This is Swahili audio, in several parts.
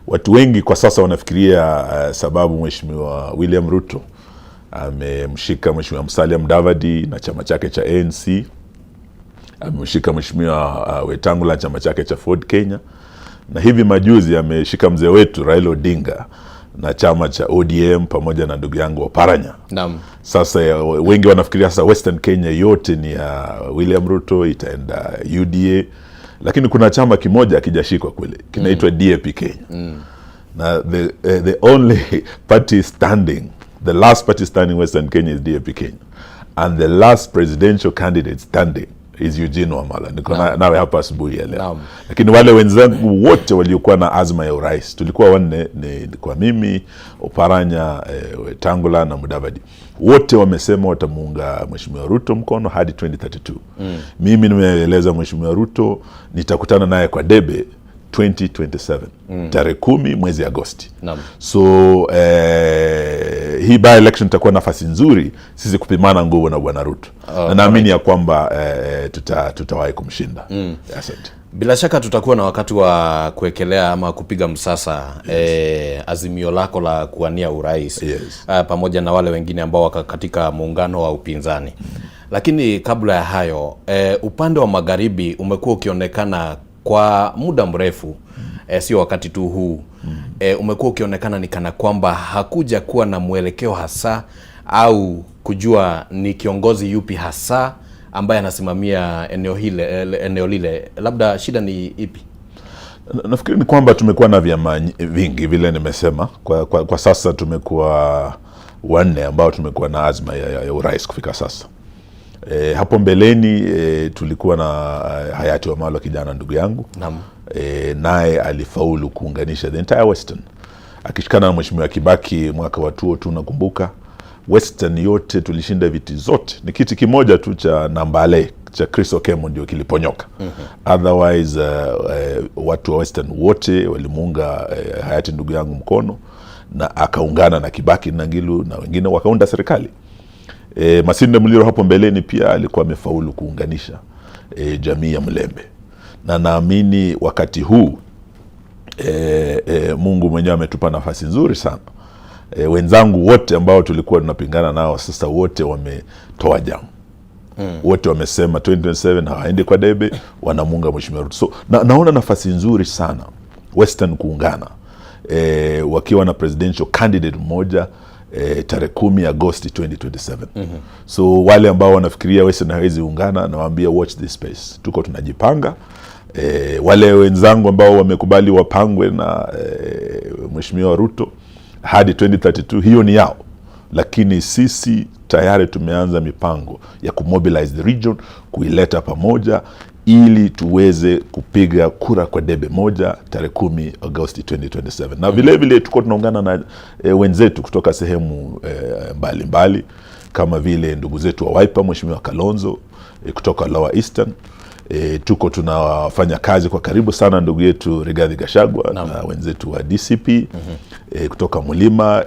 Watu wengi kwa sasa wanafikiria sababu Mheshimiwa William Ruto amemshika Mheshimiwa Musalia Mudavadi na chama chake cha ANC, amemshika Mheshimiwa Wetangula chama chake cha Ford Kenya, na hivi majuzi ameshika mzee wetu Raila Odinga na chama cha ODM pamoja na ndugu yangu Oparanya. Naam. Sasa wengi wanafikiria sasa Western Kenya yote ni ya William Ruto, itaenda UDA, lakini kuna chama kimoja kijashikwa kule kinaitwa DAP Kenya. Na the only party standing, the last party standing Western Kenya is DAP Kenya, and the last presidential candidate standing is Eugene Wamalwa. Niko nawe hapa asubuhi ya leo. Lakini wale wenzangu wote waliokuwa na azma ya urais, tulikuwa wanne, ni kwa mimi, Oparanya, Wetangula na Mudavadi. Wote wamesema watamuunga Mheshimiwa Ruto mkono hadi 2032. Mimi nimeeleza Mheshimiwa Ruto nitakutana naye kwa debe 2027, tarehe 10 mwezi Agosti. So hii by election itakuwa nafasi nzuri sisi kupimana nguvu na Bwana Ruto. Na naamini ya kwamba tutawahi kumshinda. Asante. Bila shaka tutakuwa na wakati wa kuekelea ama kupiga msasa azimio lako la kuwania urais, pamoja na wale wengine ambao wako katika muungano wa upinzani. Lakini kabla ya hayo, upande wa magharibi umekuwa ukionekana kwa muda mrefu, sio wakati tu huu, umekuwa ukionekana ni kana kwamba hakuja kuwa na mwelekeo hasa au kujua ni kiongozi yupi hasa ambaye anasimamia eneo lile. Labda shida ni ipi? Nafikiri ni kwamba tumekuwa na vyama vingi vile nimesema. Kwa sasa tumekuwa wanne ambao tumekuwa na azma ya urais kufika sasa. Hapo mbeleni tulikuwa na hayati Wamalwa kijana ndugu yangu. Naye alifaulu kuunganisha the entire Western, akishikana na Mheshimiwa Kibaki mwaka wa 2002. Nakumbuka Western yote tulishinda viti zote, ni kiti kimoja tu cha Nambale cha Chris Okemo ndio kiliponyoka. Otherwise watu wa Western wote walimuunga hayati ndugu yangu mkono, na akaungana na Kibaki na Ngilu na wengine wakaunda serikali. Masinde Muliro hapo mbeleni pia alikuwa amefaulu kuunganisha jamii ya Mlembe, na naamini wakati huu Mungu mwenyewe ametupa nafasi nzuri sana. Wenzangu wote ambao tulikuwa tunapingana nao sasa wote wametoa jamu. Wote wamesema 2027 hawaendi kwa debe, wanamuunga Mheshimiwa Ruto. So naona nafasi nzuri sana Western kuungana, wakiwa na presidential candidate mmoja tarehe 10 Agosti 2027. So wale ambao wanafikiria Western hawezi ungana, nawaambia watch this space. Tuko tunajipanga. Wale wenzangu ambao wamekubali wapangwe na Mheshimiwa Ruto hadi 2032, hiyo ni yao. Lakini sisi tayari tumeanza mipango ya kumobilize the region, kuileta pamoja ili tuweze kupiga kura kwa debe moja tarehe 10 Agosti 2027. Na vile vile tuko tunaungana na wenzetu kutoka sehemu mbalimbali kama vile ndugu zetu wa Wiper, Mheshimiwa Kalonzo kutoka Lower Eastern. Tuko tunafanya kazi kwa karibu sana ndugu yetu Rigathi Gachagua na wenzetu wa DCP, kutoka Mulima,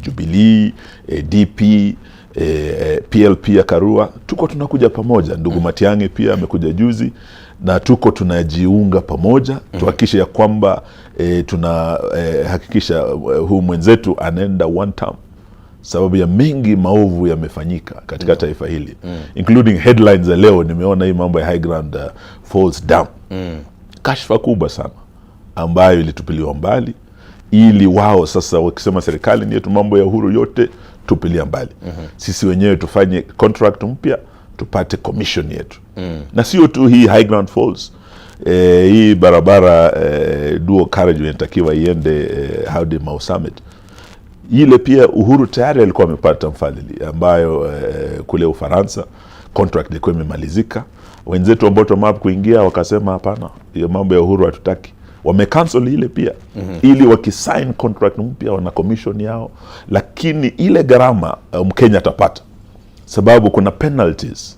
Jubilee, DP, PLP ya Karua. Tuko tunakuja pamoja. Ndugu Matiang'i pia amekuja juzi, na tuko tunajiunga pamoja tuhakikishe ya kwamba tunahakikisha huu mwenzetu anaenda one term, sababu ya mengi maovu yamefanyika katika taifa hili, including headlines za leo. Nimeona hii mambo ya High Ground Falls Dam, kashfa kubwa sana ambayo ilitupiliwa mbali, ili wao sasa wakisema serikali ni yetu, mambo ya uhuru yote tupilia mbali. Sisi wenyewe tufanye contract mpya, tupate commission yetu. Na sio tu hii High Ground Falls, hii barabara dual carriage inatakiwa iende hadi Mau Summit. Ile pia Uhuru tayari alikuwa amepata mfadhili ambayo kule Ufaransa contract ilikuwa imemalizika. Wenzetu wa bottom up kuingia wakasema hapana, hiyo mambo ya Uhuru hatutaki. Wamecancel ile pia, ili wakisign contract mpya wana commission yao, lakini ile gharama Mkenya atapata, sababu kuna penalties.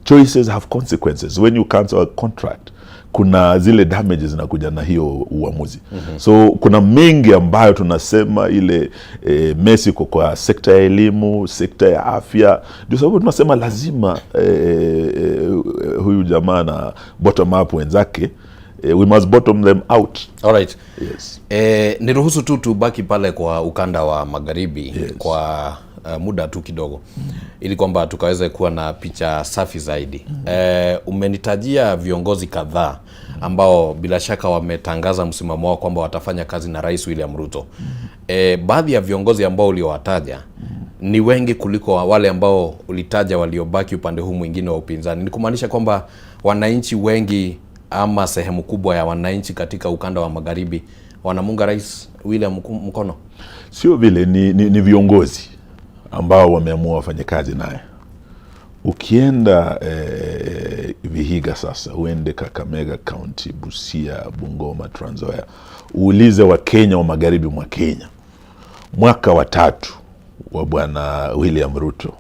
Choices have consequences. When you cancel a contract, kuna zile damages zinakuja na hiyo uamuzi. So kuna mengi ambayo tunasema ile mesi kwa sekta ya elimu, sekta ya afya. Ndio sababu tunasema lazima huyu jamaa na bottom up wenzake we must bottom them out. Alright. Yes. Niruhusu tu tubaki pale kwa ukanda wa magharibi, Yes. kwa muda tu kidogo ili kwamba tukaweze kuwa na picha safi zaidi. Umenitajia viongozi kadhaa ambao bila shaka wametangaza msimamo wao kwamba watafanya kazi na Rais William Ruto. Baadhi ya viongozi ambao uliowataja ni wengi kuliko wale ambao ulitaja waliobaki upande huu mwingine wa upinzani. Ni kumaanisha kwamba wananchi wengi ama sehemu kubwa ya wananchi katika ukanda wa magharibi wanamunga Rais William mkono. Sio vile, ni viongozi ambao wameamua wafanye kazi naye. Ukienda Vihiga sasa, uende Kakamega County, Busia, Bungoma, Trans Nzoia, uulize Wakenya wa magharibi mwa Kenya, mwaka wa 3 wa bwana William Ruto,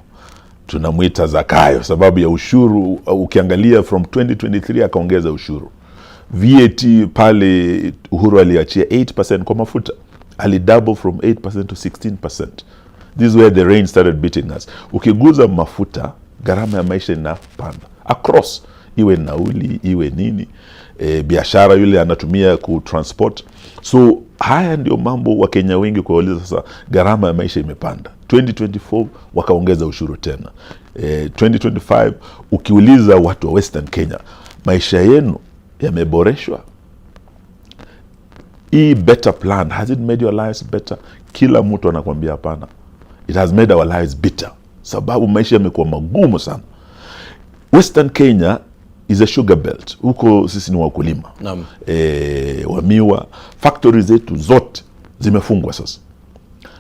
tunamuita Zakayo sababu ya ushuru. Ukiangalia from 2023 akaongeza ushuru. VAT pale Uhuru aliachia 8% kwa mafuta, alidouble from 8% to 16%. This is where the rain started beating us. Ukiguza mafuta, gharama ya maisha inapanda across, iwe nauli iwe nini, biashara yule anatumia kutransport. So haya ndio mambo wa Kenya wengi kuuliza. Sasa gharama ya maisha imepanda. 2024 wakaongeza ushuru tena. 2025 ukiuliza watu wa Western Kenya, maisha yenu yameboreshwa? Hii better plan, has it made your lives better? Kila mtu anakuambia hapana. It has made our lives bitter, sababu maisha yamekuwa magumu sana. Western Kenya is a sugar belt. Huko sisi ni wakulima. Naam. Wa miwa. Factory zetu zote zimefungwa sasa.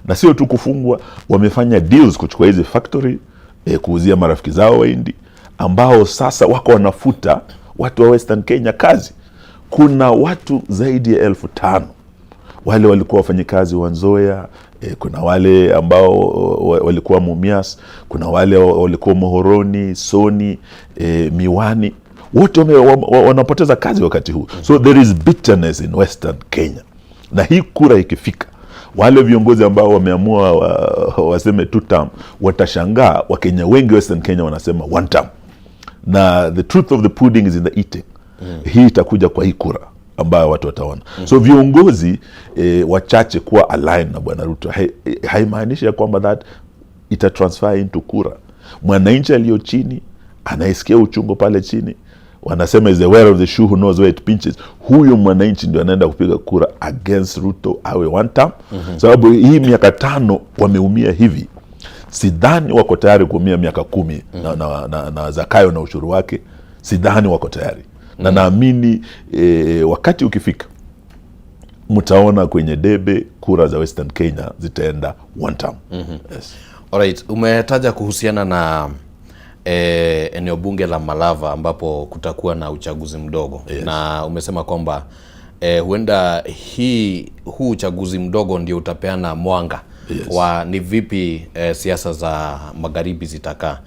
Na sio tu kufungwa, wamefanya deals kuchukua hizi factory, kuuzia marafiki zao Wahindi, ambao sasa wako wanafuta watu wa Western Kenya kazi. Kuna watu zaidi ya 5,000 wale walikuwa wafanyikazi wa Nzoia, kuna wale ambao walikuwa Mumias, kuna wale walikuwa Mohoroni, Soni, Miwani, wote wanapoteza kazi wakati huu. So there is bitterness in Western Kenya. Na hii kura ikifika, wale viongozi ambao wameamua waseme 2 term, watashangaa Wakenya wengi Western Kenya wanasema 1 term. Na the truth of the pudding is in the eating. Hii itakuja kwa hii kura ambayo watu wataona. So viongozi wachache kuwa aligned na bwana Ruto haimaanishi ya kwamba that ita transfer into kura. Mwananchi aliyo chini anaisikia uchungu pale chini, wanasema is the wearer of the shoe who knows where it pinches. Huyo mwananchi ndio anaenda kupiga kura against Ruto awe 1 term. Sababu hii miaka 5 wameumia hivi. Sidhani wako tayari kuumia miaka 10 na Zakayo na ushuru wake. Sidhani wako tayari. Na naamini wakati ukifika, mtaona kwenye debe kura za Western Kenya zitaenda 1 term. Yes. Alright, umetaja kuhusiana na eneo bunge la Malava ambapo kutakuwa na uchaguzi mdogo. Yes. Na umesema kwamba huenda huu uchaguzi mdogo ndio utapeana mwanga. Yes. Wa ni vipi siasa za magharibi zitakaa.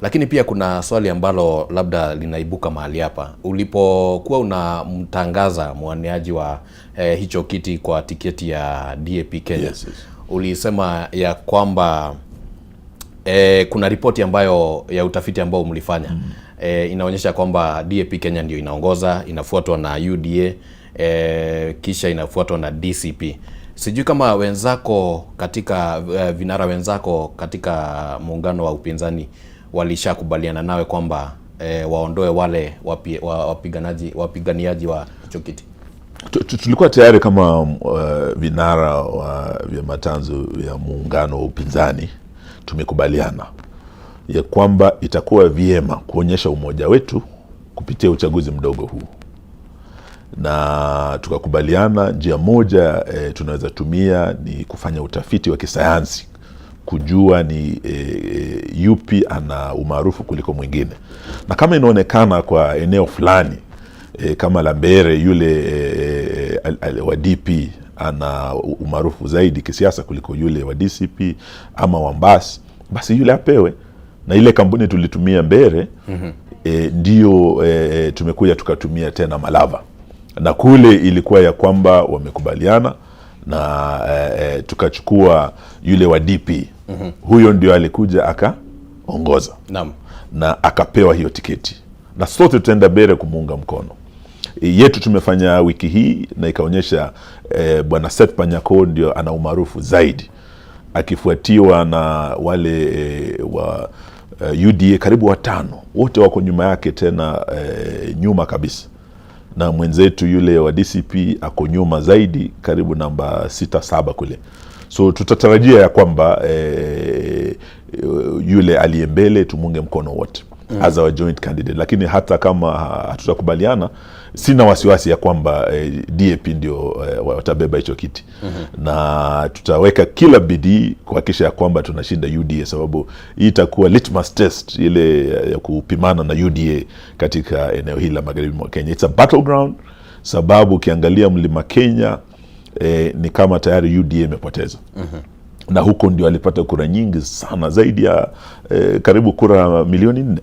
Lakini pia kuna swali ambalo labda linaibuka mahali hapa. Ulipokuwa unamtangaza mwaniaji wa hicho kiti kwa tiketi ya DAP Kenya. Yes, yes. Ulisema ya kwamba kuna ripoti ambayo ya utafiti ambao mlifanya inaonyesha kwamba DAP Kenya ndio inaongoza, inafuatwa na UDA, kisha inafuatwa na DCP. Sijui kama wenzako katika vinara wenzako katika muungano wa upinzani walishakubaliana nawe kwamba waondoe wale wapiganiaji wa hicho kiti. Tulikuwa tayari kama vinara wa vyama tanzu ya muungano wa upinzani, tumekubaliana ya kwamba itakuwa vyema kuonyesha umoja wetu kupitia uchaguzi mdogo huu. Na tukakubaliana njia moja tunaweza tumia ni kufanya utafiti wa kisayansi, kujua ni yupi ana umaarufu kuliko mwingine. Na kama inaonekana kwa eneo fulani kama Lambere yule wa DP ana umaarufu zaidi kisiasa kuliko yule wa DCP ama Wambasi, basi yule apewe. Na ile kampuni tulitumia Mbere ndio tumekuja tukatumia tena Malava. Na kule ilikuwa ya kwamba wamekubaliana na tukachukua yule wa DP. Huyo ndio alikuja akaongoza. Naam. Na akapewa hiyo tiketi. Na sote tutaenda Mbere kumuunga mkono. yetu tumefanya wiki hii na ikaonyesha bwana Seth Panyako ndio ana umaarufu zaidi, akifuatiwa na wale wa UDA karibu 5, wote wako nyuma yake, tena nyuma kabisa, na mwenzetu yule wa DCP ako nyuma zaidi, karibu namba 6-7 kule. So tutatarajia ya kwamba yule aliye mbele tumunge mkono wote as our joint candidate, lakini hata kama hatutakubaliana, sina wasiwasi ya kwamba DAP ndio watabeba hicho kiti. Na tutaweka kila bidii kuhakikisha ya kwamba tunashinda UDA, sababu hii itakuwa litmus test ile ya kupimana na UDA katika eneo hili la magharibi mwa Kenya. It's a battleground, sababu ukiangalia Mlima Kenya ni kama tayari UDA imepoteza. Na huko ndio alipata kura nyingi sana, zaidi ya karibu kura milioni 4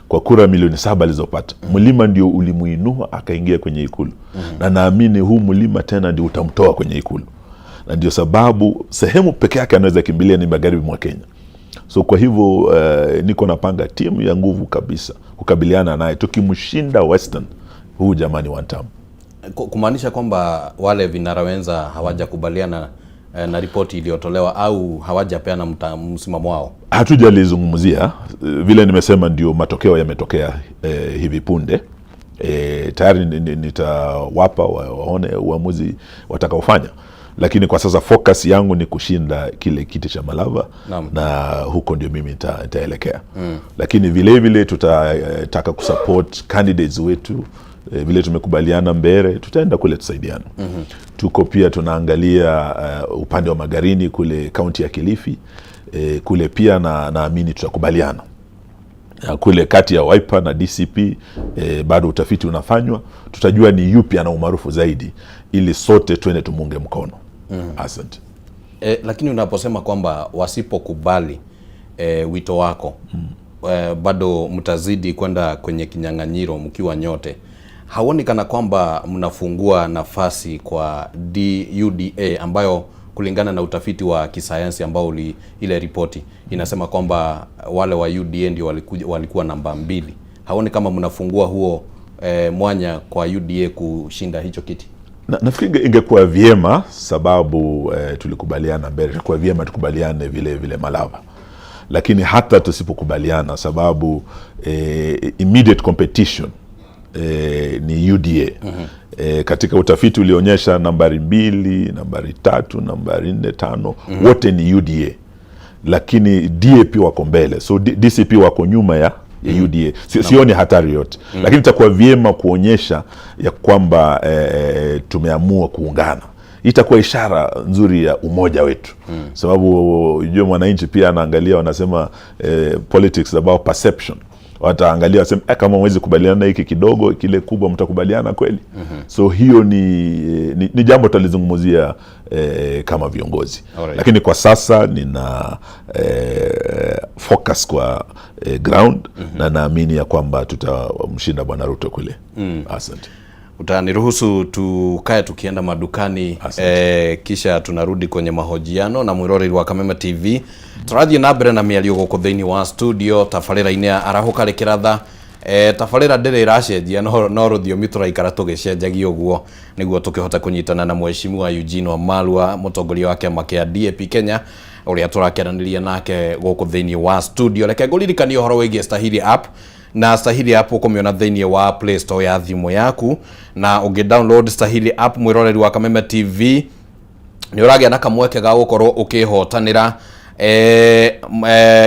kwa kura milioni 7 alizopata. Mlima ndio ulimuinua akaingia kwenye ikulu. Na naamini huu mlima tena ndio utamtoa kwenye ikulu. Na ndio sababu sehemu peke yake anaweza kimbilia ni magharibi mwa Kenya. So kwa hivyo niko napanga timu ya nguvu kabisa kukabiliana naye, tukimshinda Western huu jamani one term. Kumaanisha kwamba wale vinara wenza hawajakubaliana na ripoti iliyotolewa au hawajapeana msimamo wao? Hatujalizungumzia, vile nimesema ndio matokeo yametokea hivi punde. Tayari nitawapa waone uamuzi watakaofanya, lakini kwa sasa focus yangu ni kushinda kile kiti cha Malava. Na huko ndio mimi nitaelekea. Lakini vile vile tutataka kusupport candidates wetu. Vile tumekubaliana mbele, tutaenda kule tusaidiana. Tuko pia tunaangalia upande wa Magarini kule kaunti ya Kilifi. Kule pia naamini tutakubaliana. Kule kati ya Wiper na DCP bado utafiti unafanywa, tutajua ni yupi ana umaarufu zaidi, ili sote twende tumunge mkono. Asante. Lakini unaposema kwamba wasipokubali wito wako, bado mtazidi kwenda kwenye kinyang'anyiro mkiwa nyote, hauoni kana kwamba mnafungua nafasi kwa UDA ambayo kulingana na utafiti wa kisayansi ambao ile ripoti inasema kwamba wale wa UDA ndio walikuwa namba 2? Haoni kama mnafungua huo mwanya kwa UDA kushinda hicho kiti? Nafikiri ingekuwa vyema, sababu tulikubaliana mbele, ingekuwa vyema tukubaliane vile vile Malava. Lakini hata tusipokubaliana, sababu immediate competition ni UDA. Katika utafiti ulionyesha nambari 2, nambari 3, nambari 4, 5 wote ni UDA, lakini DAP wako mbele, so DCP wako nyuma ya UDA. Sioni hatari yote. Lakini itakuwa vyema kuonyesha ya kwamba tumeamua kuungana. Itakuwa ishara nzuri ya umoja wetu. Sababu unajua mwananchi pia anaangalia, wanasema politics about perception. Wataangalia wasema kama mwezi kubaliana hiki kidogo, kile kubwa mtakubaliana kweli. So hiyo ni jambo tutalizungumzia kama viongozi. Lakini kwa sasa nina focus kwa ground, na naamini ya kwamba tutamshinda Bwana Ruto kule. Asante. Utaniruhusu tukae tukienda madukani, kisha tunarudi kwenye mahojiano na mwiroreri wa Kameme TV. Turathie na mbere na miario guku thiini wa studio. Tafarira ine arahuka rikiratha, tafarira ndiri iracenjia no ruthiomi turaikara tugicenjagia uguo niguo tukihota kunyitana na mheshimiwa Eugene Wamalwa, mutongoria wa kiama kia DAP Kenya, uria turakiaraniria nake guku thiini wa studio. Reke nguririkanie uhoro wigie Stahili app. Na Stahili app ukomiona thiini wa Play Store ya thimu yaku, na ungi-download Stahili app mwiroreri wa Kameme TV ni uragia na kamweke ga gukorwo ukihotanira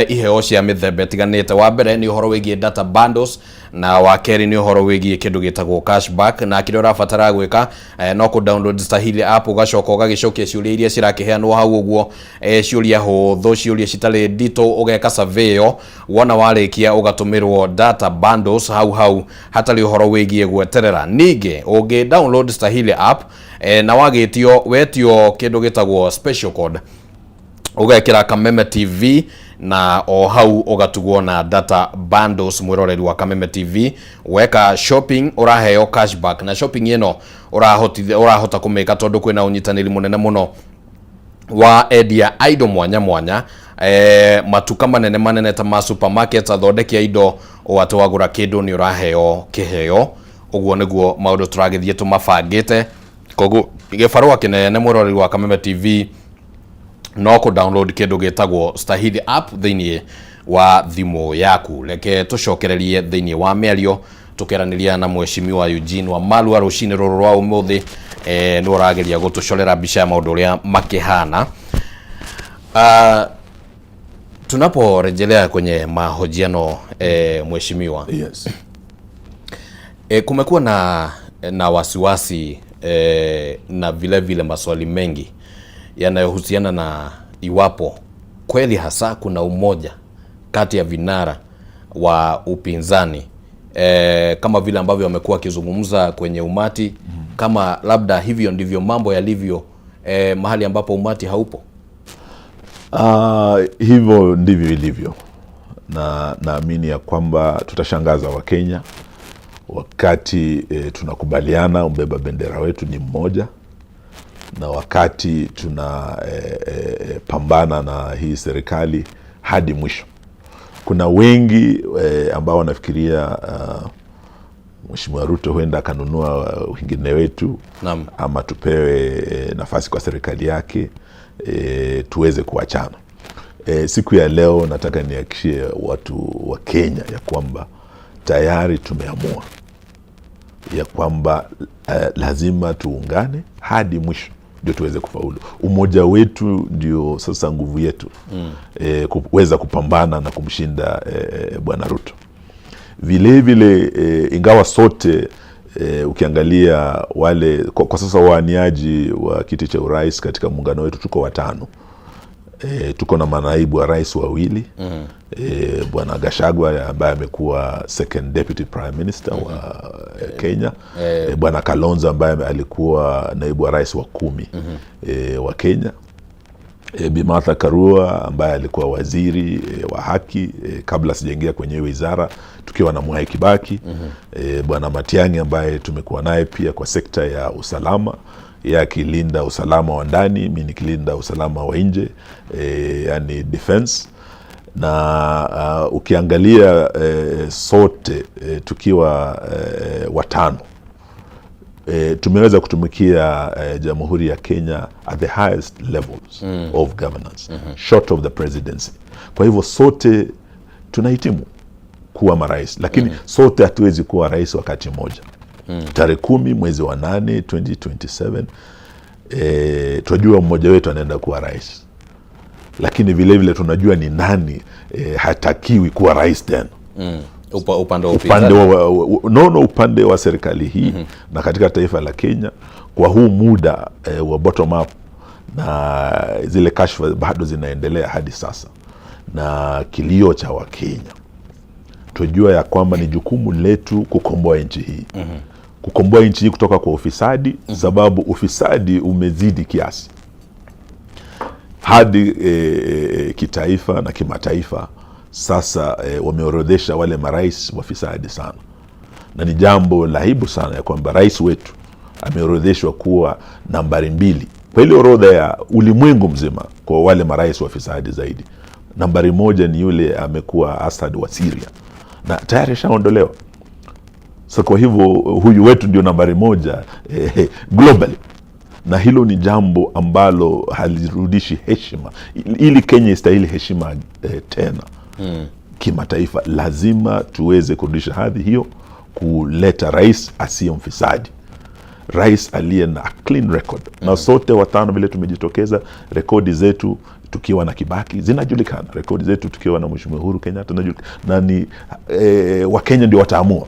iheo cia mithemba itiganite. Wa mbere ni uhoro wigie data bundles, na wa keri ni uhoro wigie kindu gitagwo cashback. Na kile urabatara gwika no ku download Stahili app, ugacoka ugagicokia ciuria iria cirakiheanwo hau uguo, ciuria huthu, ciuria citari ndito, ugeka survey yo, wona warikia ugatumirwo data bundles hau hatari uhoro wigie gweterera. Ninge ungi download Stahili app na wagitio wetio kindu gitagwo special code, ugekira Kameme TV, na o hau ugatugwo na data bundles mwiroreri wa Kameme TV. Weka shopping uraheo cashback, na shopping ino urahota kumeka tondu kwina unyitaniri munene muno wa endia indo mwanya mwanya, matuka manene ta ma supermarket, athondekia indo watwagura kindu ni uraheo kiheo. uguo niguo maundu turagithie tumabangite koguo gibarua kinene murori wa Kameme TV no ku download kindu gitagwo Stahili app thiini wa thimu yaku. Reke tucokererie thiini wa miario tukeraniria na mheshimiwa Eugene Wamalwa rucini ruru rwa umuthi ni urageria gutucorera mbica ya maundu uria makihana. Tunaporejelea kwenye mahojiano mheshimiwa, Yes. Kumekuwa na wasiwasi na vile maswali mengi yanayohusiana na iwapo kweli hasa kuna umoja kati ya vinara wa upinzani kama vile ambavyo wamekuwa wakizungumza kwenye umati, kama labda hivyo ndivyo mambo yalivyo mahali ambapo umati haupo. Hivyo ndivyo ilivyo, na naamini ya kwamba tutashangaza Wakenya wakati tunakubaliana umbeba bendera wetu ni mmoja, na wakati tuna pambana na hii serikali hadi mwisho. Kuna wengi ambao wanafikiria Mheshimiwa Ruto huenda akanunua wengine wetu. Naam. Ama tupewe nafasi kwa serikali yake tuweze kuachana. Siku ya leo nataka nihakikishie watu wa Kenya ya kwamba tayari tumeamua ya kwamba lazima tuungane hadi mwisho ndio tuweze kufaulu. Umoja wetu ndio sasa nguvu yetu kuweza kupambana na kumshinda Bwana Ruto. Vile ingawa sote ukiangalia wale kwa sasa waaniaji wa kiti cha urais katika muungano wetu tuko watano. Tuko na manaibu wa rais wawili, Bwana Gachagua ambaye amekuwa second deputy prime minister wa Kenya, Bwana Kalonzo ambaye alikuwa naibu wa rais wa 10 wa Kenya, Bi Martha Karua ambaye alikuwa waziri wa haki kabla sijaingia kwenye wizara tukiwa na Mwai Kibaki, Bwana Matiang'i ambaye tumekuwa naye pia kwa sekta ya usalama, yeye akilinda usalama wa ndani, mimi nikilinda usalama wa nje, yani defense. Na ukiangalia sote tukiwa watano tumeweza kutumikia Jamhuri ya Kenya at the highest levels of governance, short of the presidency. Kwa hivyo sote tunahitimu kuwa marais, lakini sote hatuwezi kuwa rais wakati mmoja. Tarehe 10 mwezi wa 8 2027 tunajua mmoja wetu anaenda kuwa rais, lakini vile tunajua ni nani hatakiwi kuwa rais tena. Upande wa serikali hii na katika taifa la Kenya kwa huu muda wa bottom up, na zile kashfa bado zinaendelea hadi sasa, na kilio cha Wakenya tujua ya kwamba ni jukumu letu kukomboa nchi hii. Kukomboa nchi hii kutoka kwa ufisadi, sababu ufisadi umezidi kiasi hadi kitaifa na kimataifa. Sasa wameorodhesha wale marais wafisadi sana, na ni jambo la aibu sana ya kwamba rais wetu ameorodheshwa kuwa nambari 2 kwa ile orodha ya ulimwengu mzima kwa wale marais wafisadi zaidi. Nambari 1 ni yule amekuwa Assad wa Syria, na tayari shaondolewa. So kwa hivyo huyu wetu ndio nambari 1 globally, na hilo ni jambo ambalo halirudishi heshima. Ili Kenya istahili heshima tena kimataifa, lazima tuweze kurudisha hadhi hiyo, kuleta rais asiye mfisadi, rais aliye na clean record. Na sote watano vile tumejitokeza, rekodi zetu tukiwa na Kibaki zinajulikana, rekodi zetu tukiwa na Mheshimiwa Uhuru Kenyatta zinajulikana, na ni Wakenya ndio wataamua.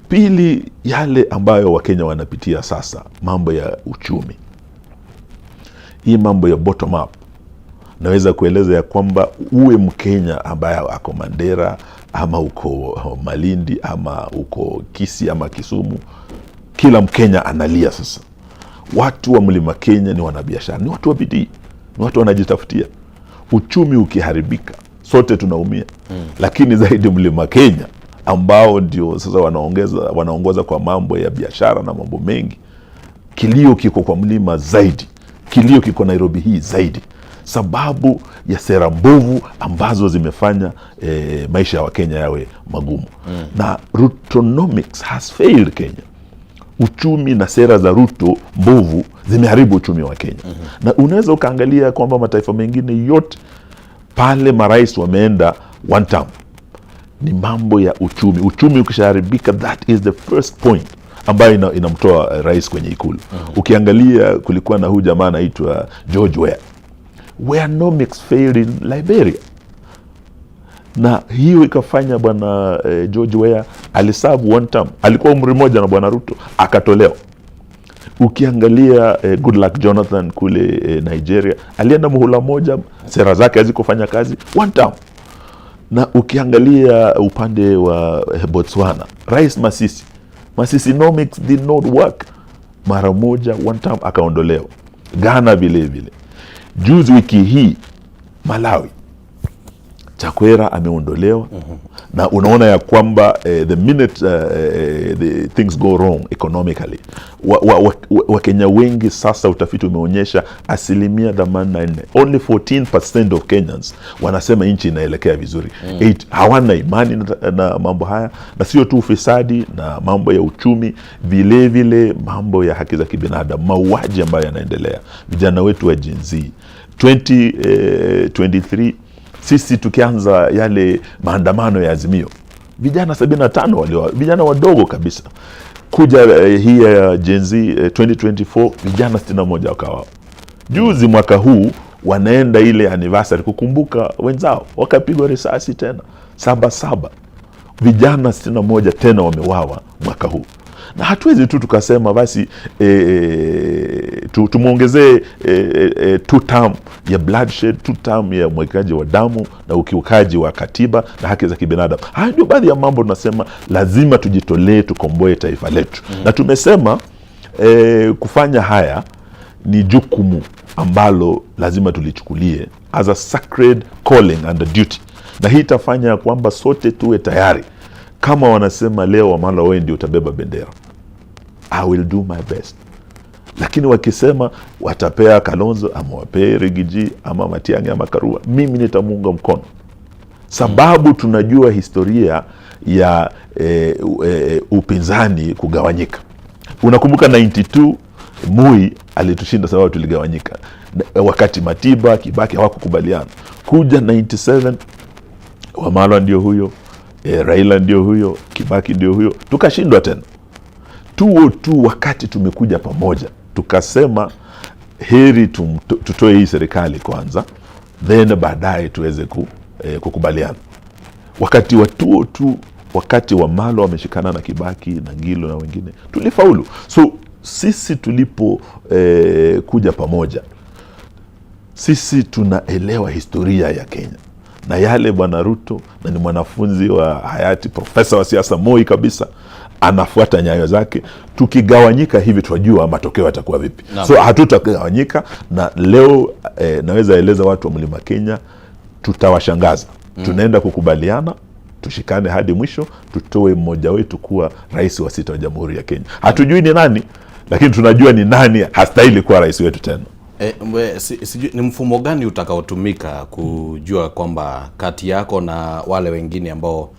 Pili, yale ambayo Wakenya wanapitia sasa, mambo ya uchumi, hii mambo ya bottom up, naweza kueleza ya kwamba uwe Mkenya ambaye ako Mandera ama uko Malindi ama uko Kisii ama Kisumu, kila Mkenya analia sasa. Watu wa Mlima Kenya ni wanabiashara, ni watu wa bidii, ni watu wanajitafutia. Uchumi ukiharibika sote tunaumia. Lakini zaidi Mlima Kenya ambao ndio sasa wanaongoza kwa mambo ya biashara na mambo mengi, kilio kiko kwa mlima zaidi, kilio kiko Nairobi hii zaidi. sababu ya sera mbovu ambazo zimefanya maisha ya Wakenya yawe magumu. Na Rutonomics has failed Kenya. Uchumi na sera za Ruto mbovu zimeharibu uchumi wa Kenya. Na unaweza ukaangalia kwamba mataifa mengine yote pale marais wameenda one term, ni mambo ya uchumi. Uchumi ukishaharibika, that is the first point ambayo inamtoa rais kwenye ikulu. Ukiangalia kulikuwa na huyu jamaa anaitwa George Weah failed in Liberia, na hiyo ikafanya bwana George Weah aliserve one term, alikuwa umri moja na bwana Ruto akatolewa. Ukiangalia Goodluck Jonathan kule Nigeria, alienda muhula moja, sera zake hazikufanya kazi, one term. Na ukiangalia upande wa Botswana, Rais Masisi-nomics did not work, mara moja one term akaondolewa. Ghana vile vile. Juzi wiki hii Malawi, Chakwera ameondolewa. Na unaona ya kwamba the minute the things go wrong economically, Wakenya wengi sasa, utafiti umeonyesha 84%, only 14% of Kenyans wanasema nchi inaelekea vizuri. Hawana imani na mambo haya, na sio tu ufisadi na mambo ya uchumi, vile vile mambo ya haki za kibinadamu, mauaji ambayo yanaendelea. Vijana wetu wa Gen Z 2023, sisi tukianza yale maandamano ya Azimio, vijana 75 vijana wadogo kabisa. Kuja hii ya Gen Z 2024, vijana 61 wakawa. Juzi mwaka huu wanaenda ile anniversary kukumbuka wenzao, wakapigwa risasi tena 77. Vijana 61 tena wamewawa mwaka huu. Na hatuwezi tu tukasema basi tumuongezee 2 term ya bloodshed, 2 term ya mwekaji wa damu na ukiukaji wa katiba na haki za kibinadamu. Haya ndio baadhi ya mambo tunasema lazima tujitolee, tukomboe taifa letu. Na tumesema kufanya haya ni jukumu ambalo lazima tulichukulie as a sacred calling and a duty. Na hii itafanya kwamba sote tuwe tayari. Kama wanasema leo Wamalwa wewe ndio utabeba bendera, I will do my best. Lakini wakisema watapea Kalonzo ama wapee Rigiji ama Matiang'i ama Karua, mimi nitamuunga mkono. Sababu tunajua historia ya upinzani kugawanyika. Unakumbuka 92 Moi alitushinda sababu tuligawanyika. Wakati Matiba, Kibaki hawakukubaliana. Kuja 97 Wamalwa ndio huyo, Raila ndio huyo, Kibaki ndio huyo, tukashindwa tena. 202 wakati tumekuja pamoja, tukasema heri tutoe hii serikali kwanza, then baadaye tuweze kukubaliana. Wakati wa 202, wakati Wamalwa wameshikana na Kibaki na Ngilo na wengine, tulifaulu. So sisi tulipo kuja pamoja, sisi tunaelewa historia ya Kenya na yale bwana Ruto, na ni mwanafunzi wa hayati profesa wa siasa Moi kabisa, anafuata nyayo zake. Tukigawanyika hivi tunajua matokeo yatakuwa vipi. So hatutagawanyika, na leo naweza eleza watu wa Mlima Kenya tutawashangaza. Tunaenda kukubaliana, tushikane hadi mwisho, tutoe mmoja wetu kuwa rais wa 6 wa Jamhuri ya Kenya. Hatujui ni nani, lakini tunajua ni nani hastahili kuwa rais wetu tena. Ni mfumo gani utakaotumika kujua kwamba kati yako na wale wengine ambao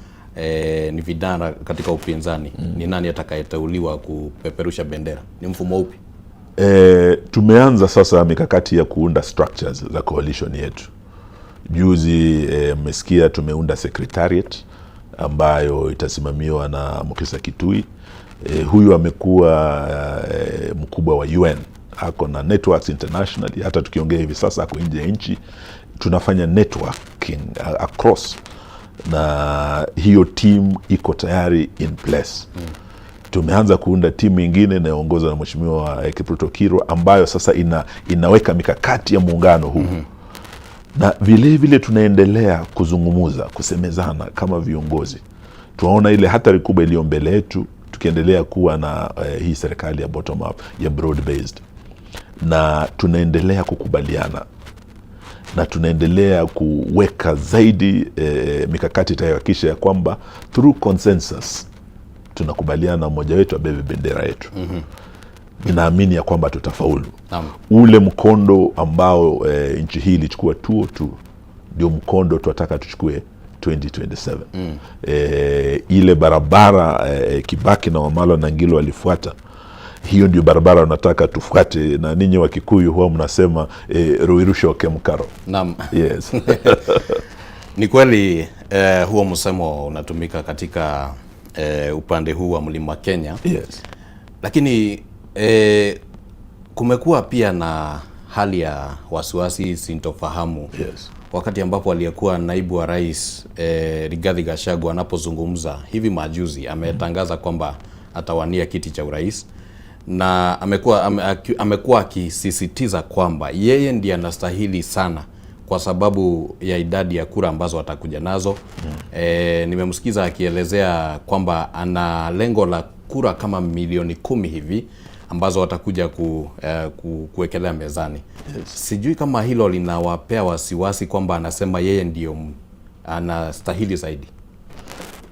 ni vijana katika upinzani ni nani atakayeteuliwa kupeperusha bendera? Ni mfumo upi? Tumeanza sasa mikakati ya kuunda structures za coalition yetu. Juzi mmesikia tumeunda secretariat ambayo itasimamiwa na Mukisa Kitui. Huyu amekuwa mkubwa wa UN, ako na networks internationally. Hata tukiongea hivi sasa ako nje ya nchi, tunafanya networking across, na hiyo team iko tayari in place. Tumeanza kuunda timu nyingine inayoongozwa na Mheshimiwa Kipruto Kiro, ambayo sasa inaweka mikakati ya muungano huu. Na vile vile tunaendelea kuzungumuza, kusemezana kama viongozi. Tunaona ile hatari kubwa iliyo mbele yetu tukiendelea kuwa na hii serikali ya bottom up, ya broad based. Na tunaendelea kukubaliana, na tunaendelea kuweka zaidi mikakati itahakikisha ya kwamba through consensus tunakubaliana mmoja wetu abebe bendera yetu. ninaamini ya kwamba tutafaulu. Naam. Ule mkondo ambao nchi hii ilichukua 2002 ndio mkondo tunataka tuchukue 2027. Ile barabara Kibaki na Wamalwa na Ngilo walifuata, hiyo ndio barabara wanataka tufuate, na ninyi wa Kikuyu huwa mnasema ruirusha okemkaro. Naam. Yes. Ni kweli huo msemo unatumika katika upande huu wa Mlima Kenya. Yes. Lakini kumekuwa pia na hali ya wasiwasi, sintofahamu. Yes. Wakati ambapo aliyekuwa naibu wa rais Rigathi Gachagua anapozungumza hivi majuzi, ametangaza kwamba atawania kiti cha urais, na amekuwa akisisitiza kwamba yeye ndiye anastahili sana kwa sababu ya idadi ya kura ambazo atakuja nazo. Nimemsikiza akielezea kwamba ana lengo la kura kama milioni 10 hivi ambazo watakuja kuwekelea mezani. Yes. Sijui kama hilo linawapea wasiwasi kwamba anasema yeye ndio anastahili zaidi.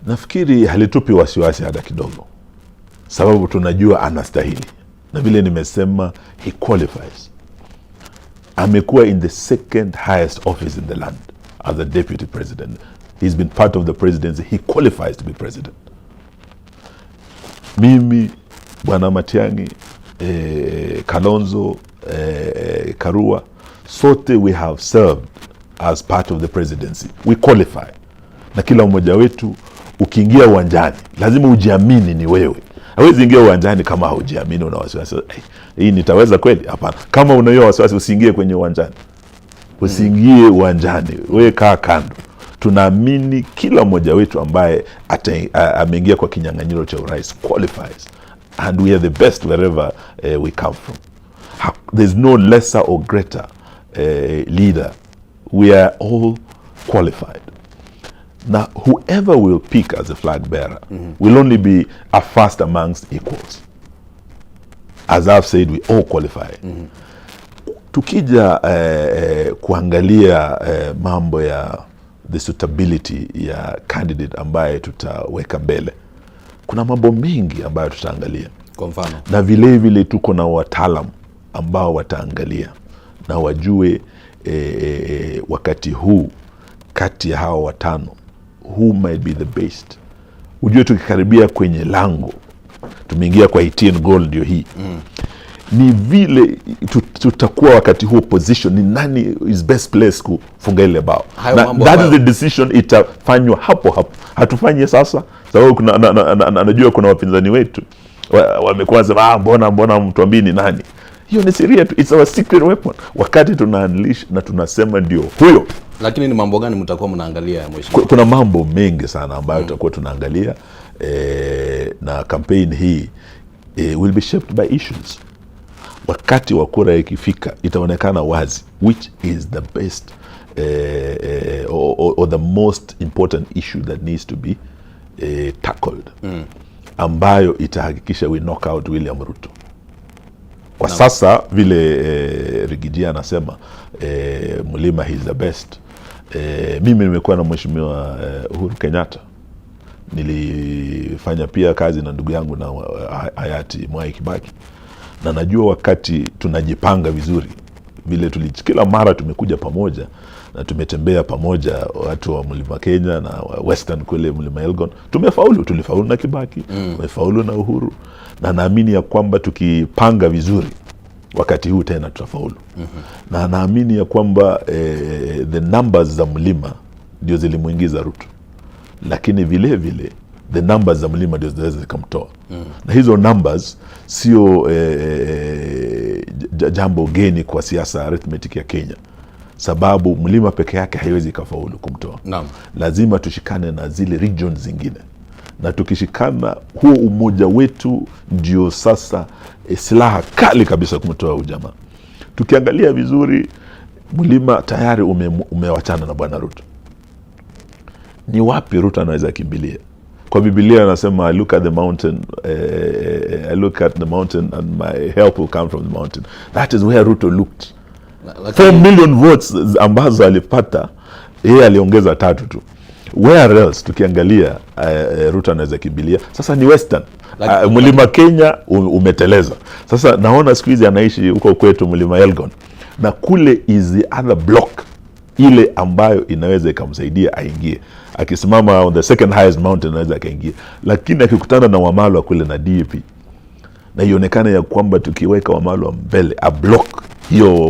Nafikiri halitupi wasiwasi hata kidogo, sababu tunajua anastahili, na vile nimesema, he qualifies. Amekuwa in the second highest office in the land as a deputy president. He's been part of the presidency. He qualifies to be president. Mimi, Bwana Matiang'i, Kalonzo, Karua, sote we have served as part of the presidency. We qualify. Na kila mmoja wetu ukiingia uwanjani lazima ujiamini ni wewe. Hawezi ingia uwanjani kama haujiamini, una wasiwasi. Hii nitaweza kweli? Hapana. Kama una hiyo wasiwasi, usiingie kwenye uwanjani. Usiingie uwanjani. Wewe kaa kando. Tunaamini kila mmoja wetu ambaye ameingia kwa kinyang'anyiro cha urais qualifies, and we are the best wherever we come from. There's no lesser or greater leader. We are all qualified. Now, whoever will pick as a flag bearer will only be a first amongst equals. As I've said, we all qualify. Tukija kuangalia mambo ya the suitability ya candidate ambaye tutaweka mbele, kuna mambo mengi ambayo tutaangalia. Kwa mfano, na vile vile tuko na wataalamu ambao wataangalia na wajue wakati huu kati ya hao watano who might be the best. Ujue tukikaribia kwenye lango, tumeingia kwa 18 goal ndio hii. Ni vile tutakuwa wakati huo position, ni nani is best place kufunga ile bao. That is the decision itafanywa hapo. Hatufanyi sasa, sababu anajua kuna wapinzani wetu wamekuwa sema mbona mtuambii ni nani. Hiyo ni siri yetu, it's our secret weapon. Wakati tuna unleash na tunasema ndio huyo. Lakini ni mambo gani mtakuwa mnaangalia mheshimiwa? Kuna mambo mengi sana ambayo tutakuwa tunaangalia, na campaign hii will be shaped by issues. Wakati wa kura ikifika, itaonekana wazi which is the best or the most important issue that needs to be tackled, ambayo itahakikisha we knock out William Ruto. Kwa sasa vile Rigijia anasema Mlima he is the best. Mimi nimekuwa na mheshimiwa Uhuru Kenyatta, nilifanya pia kazi na ndugu yangu na hayati Mwai Kibaki, na najua wakati tunajipanga vizuri vile kila mara tumekuja pamoja na tumetembea pamoja, watu wa Mlima Kenya na Western kule Mlima Elgon, tulifaulu na Kibaki, tumefaulu na Uhuru, na naamini ya kwamba tukipanga vizuri wakati huu tena tutafaulu. Na naamini ya kwamba the numbers za Mlima ndio zilimuingiza Ruto, lakini vile vile the numbers za Mlima ndio zinaweza zikamtoa. Na hizo numbers sio jambo geni kwa siasa arithmetic ya Kenya, sababu Mlima peke yake haiwezi kafaulu kumtoa. Naam. Lazima tushikane na zile regions zingine, na tukishikana, huo umoja wetu ndio sasa silaha kali kabisa kumtoa ujamaa. Tukiangalia vizuri, Mlima tayari umewachana na Bwana Ruto. Ni wapi Ruto anaweza kimbilia? Kwa Biblia anasema, I look at the mountain, I look at the mountain and my help will come from the mountain. That is where Ruto looked. 4 million votes ambazo alipata, yeye aliongeza 3 tu. Where else tukiangalia Ruto anaweza kimbilia? Sasa ni Western, Mlima Kenya umeteleza. Sasa naona siku hizi anaishi huko kwetu Mlima Elgon, na kule is the other block ile ambayo inaweza ikamsaidia aingie. Akisimama on the second highest mountain anaweza akaingia, lakini akikutana na Wamalwa kule na DAP, na ionekana ya kwamba tukiweka Wamalwa mbele a block hiyo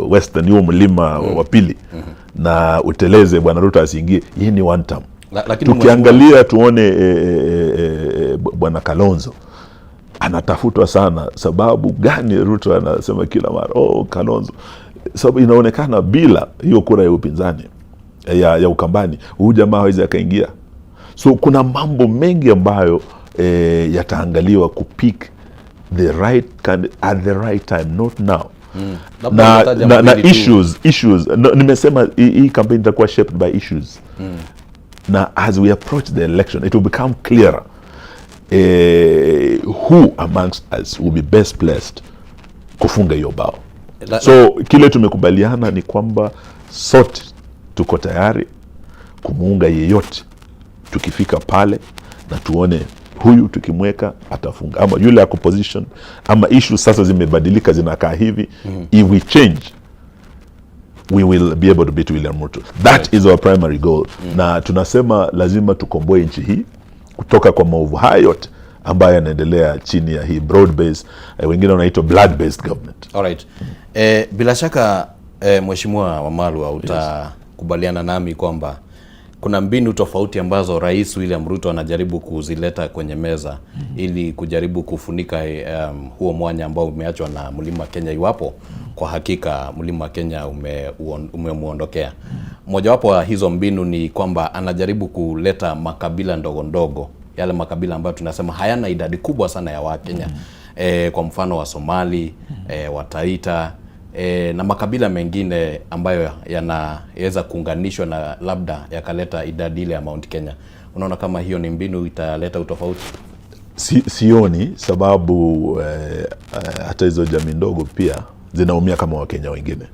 western, hiyo mlima wa pili na uteleze, Bwana Ruto asiingie, hii ni one term. Tukiangalia tuone Bwana Kalonzo anatafutwa sana. Sababu gani Ruto anasema kila mara Kalonzo? Sababu inaonekana bila hiyo kura ya upinzani ya Ukambani huyu jamaa hawezi akaingia. So kuna mambo mengi ambayo yataangaliwa kupick the right candidate at the right time, not now. Na issues nimesema hii campaign itakuwa shaped by issues. Na as we approach the election it will become clearer who amongst us will be best placed kufunga hiyo bao. So kile tumekubaliana ni kwamba sote tuko tayari kumuunga yeyote tukifika pale, na tuone huyu tukimweka atafunga, ama yule ako position, ama issues sasa zimebadilika zinakaa hivi. If we change we will be able to beat William Ruto. That is our primary goal. Na tunasema lazima tukomboe nchi hii kutoka kwa maovu haya yote ambayo yanaendelea chini ya hii broad based, wengine wanaitwa blood based government. Alright. Bila shaka Mheshimiwa Wamalwa utakubaliana nami kwamba kuna mbinu tofauti ambazo Rais William Ruto anajaribu kuzileta kwenye meza ili kujaribu kufunika huo mwanya ambao umeachwa na Mlima Kenya, iwapo kwa hakika Mlima Kenya umemuondokea. Mojawapo wa hizo mbinu ni kwamba anajaribu kuleta makabila ndogo ndogo, yale makabila ambayo tunasema hayana idadi kubwa sana ya Wakenya. Kwa mfano wa Somali, wa Taita, na makabila mengine ambayo yanaweza kuunganishwa na labda yakaleta idadi ile ya Mount Kenya. Unaona kama hiyo ni mbinu italeta utofauti? Sioni, sababu hata hizo jamii ndogo pia zinaumia kama Wakenya wengine.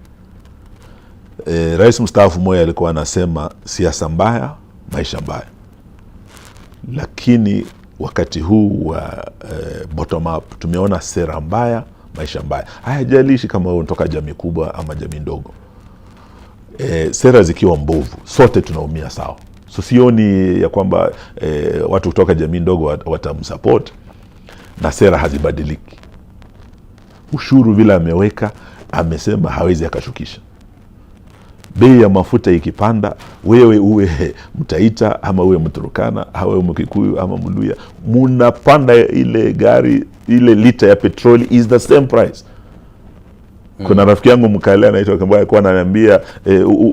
Rais mstaafu Moi alikuwa anasema siasa mbaya, maisha mbaya. Lakini wakati huu wa bottom up tumeona sera mbaya, maisha mbaya. Hayajalishi kama unatoka jamii kubwa ama jamii ndogo. Sera zikiwa mbovu, sote tunaumia sawa. So sioni ya kwamba watu kutoka jamii ndogo watamsupport na sera hazibadiliki. Ushuru vile ameweka, amesema hawezi akashukisha. Bei ya mafuta ikipanda, wewe uwe Mtaita ama uwe Mturukana, awe Mkikuyu ama Mluya, munapanda ile gari, ile lita ya petroli is the same price. Kuna rafiki yangu Mkale anaitwa Kambaya alikuwa ananiambia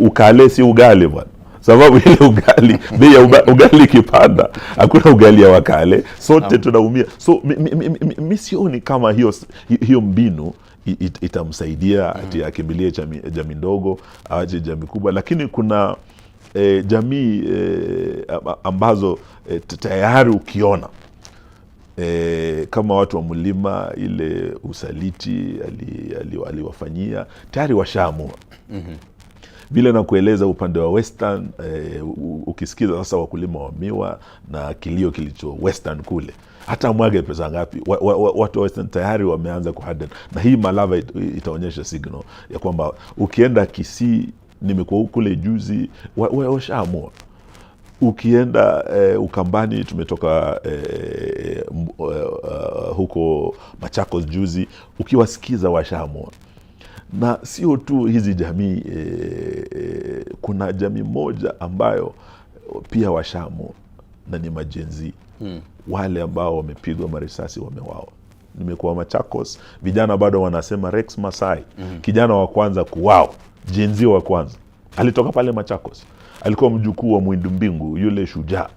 ukale si ugali bwana. Sababu ile ugali, bei ya ugali ikipanda, hakuna ugali ya Wakale, sote tunaumia. So mimi sioni kama hiyo mbinu itamsaidia ati akimbilie jamii ndogo aje jamii kubwa. Lakini kuna jamii ambazo tayari ukiona kama watu wa mlima, ile usaliti aliwafanyia tayari washaamua. Vile na kueleza upande wa western, ukisikiza sasa wakulima wa miwa na kilio kilicho western kule, hata mwage pesa ngapi, watu wa western tayari wameanza kuharden. Na hii Malava itaonyesha signal ya kwamba ukienda Kisii, nimekuwa kule juzi, washaamua. Ukienda Ukambani, tumetoka huko Machakos juzi, ukiwasikiza washaamua. Na sio tu hizi jamii, kuna jamii moja ambayo pia washaamua, na ni majenzi. Wale ambao wamepigwa marisasi wameuawa. Nimekuwa Machakos, vijana bado wanasema Rex Masai, kijana wa kwanza kuuawa, jenzi wa kwanza alitoka pale Machakos, alikuwa mjukuu wa Mwindu Mbingu, yule shujaa.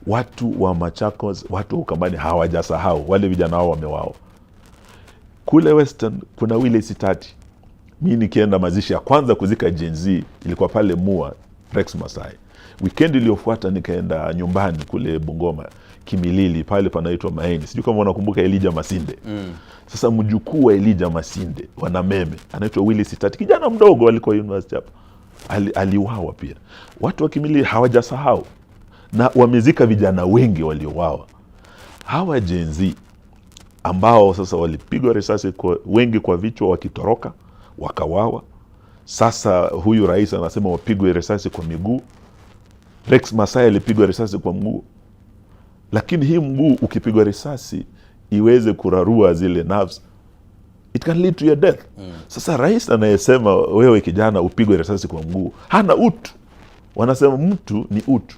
Watu wa Machakos, watu wa Ukambani hawajasahau, wale vijana wao wameuawa. Kule western kuna Wile Sitati. Mimi nikienda mazishi ya kwanza kuzika jenzi ilikuwa pale Mua, Rex Masai. Weekend iliyofuata nikaenda nyumbani kule Bungoma, Kimilili, pale panaitwa Maeni. Sijui kama unakumbuka Elijah Masinde. Sasa mjukuu wa Elijah Masinde, wanameme, anaitwa Wile Sitati, kijana mdogo alikuwa university hapa. Aliuawa pia. Watu wa Kimilili hawajasahau, na wamezika vijana wengi waliouawa. Hawa Gen Z ambao sasa walipigwa risasi wengi kwa vichwa wakitoroka, wakawawa. Sasa huyu rais anasema wapigwe risasi kwa miguu. Rex Masai alipigwa risasi kwa mguu, lakini hii mguu ukipigwa risasi iweze kurarua zile nerves, it can lead to your death. Sasa rais anayesema wewe kijana upigwe risasi kwa mguu hana utu. Wanasema mtu ni utu.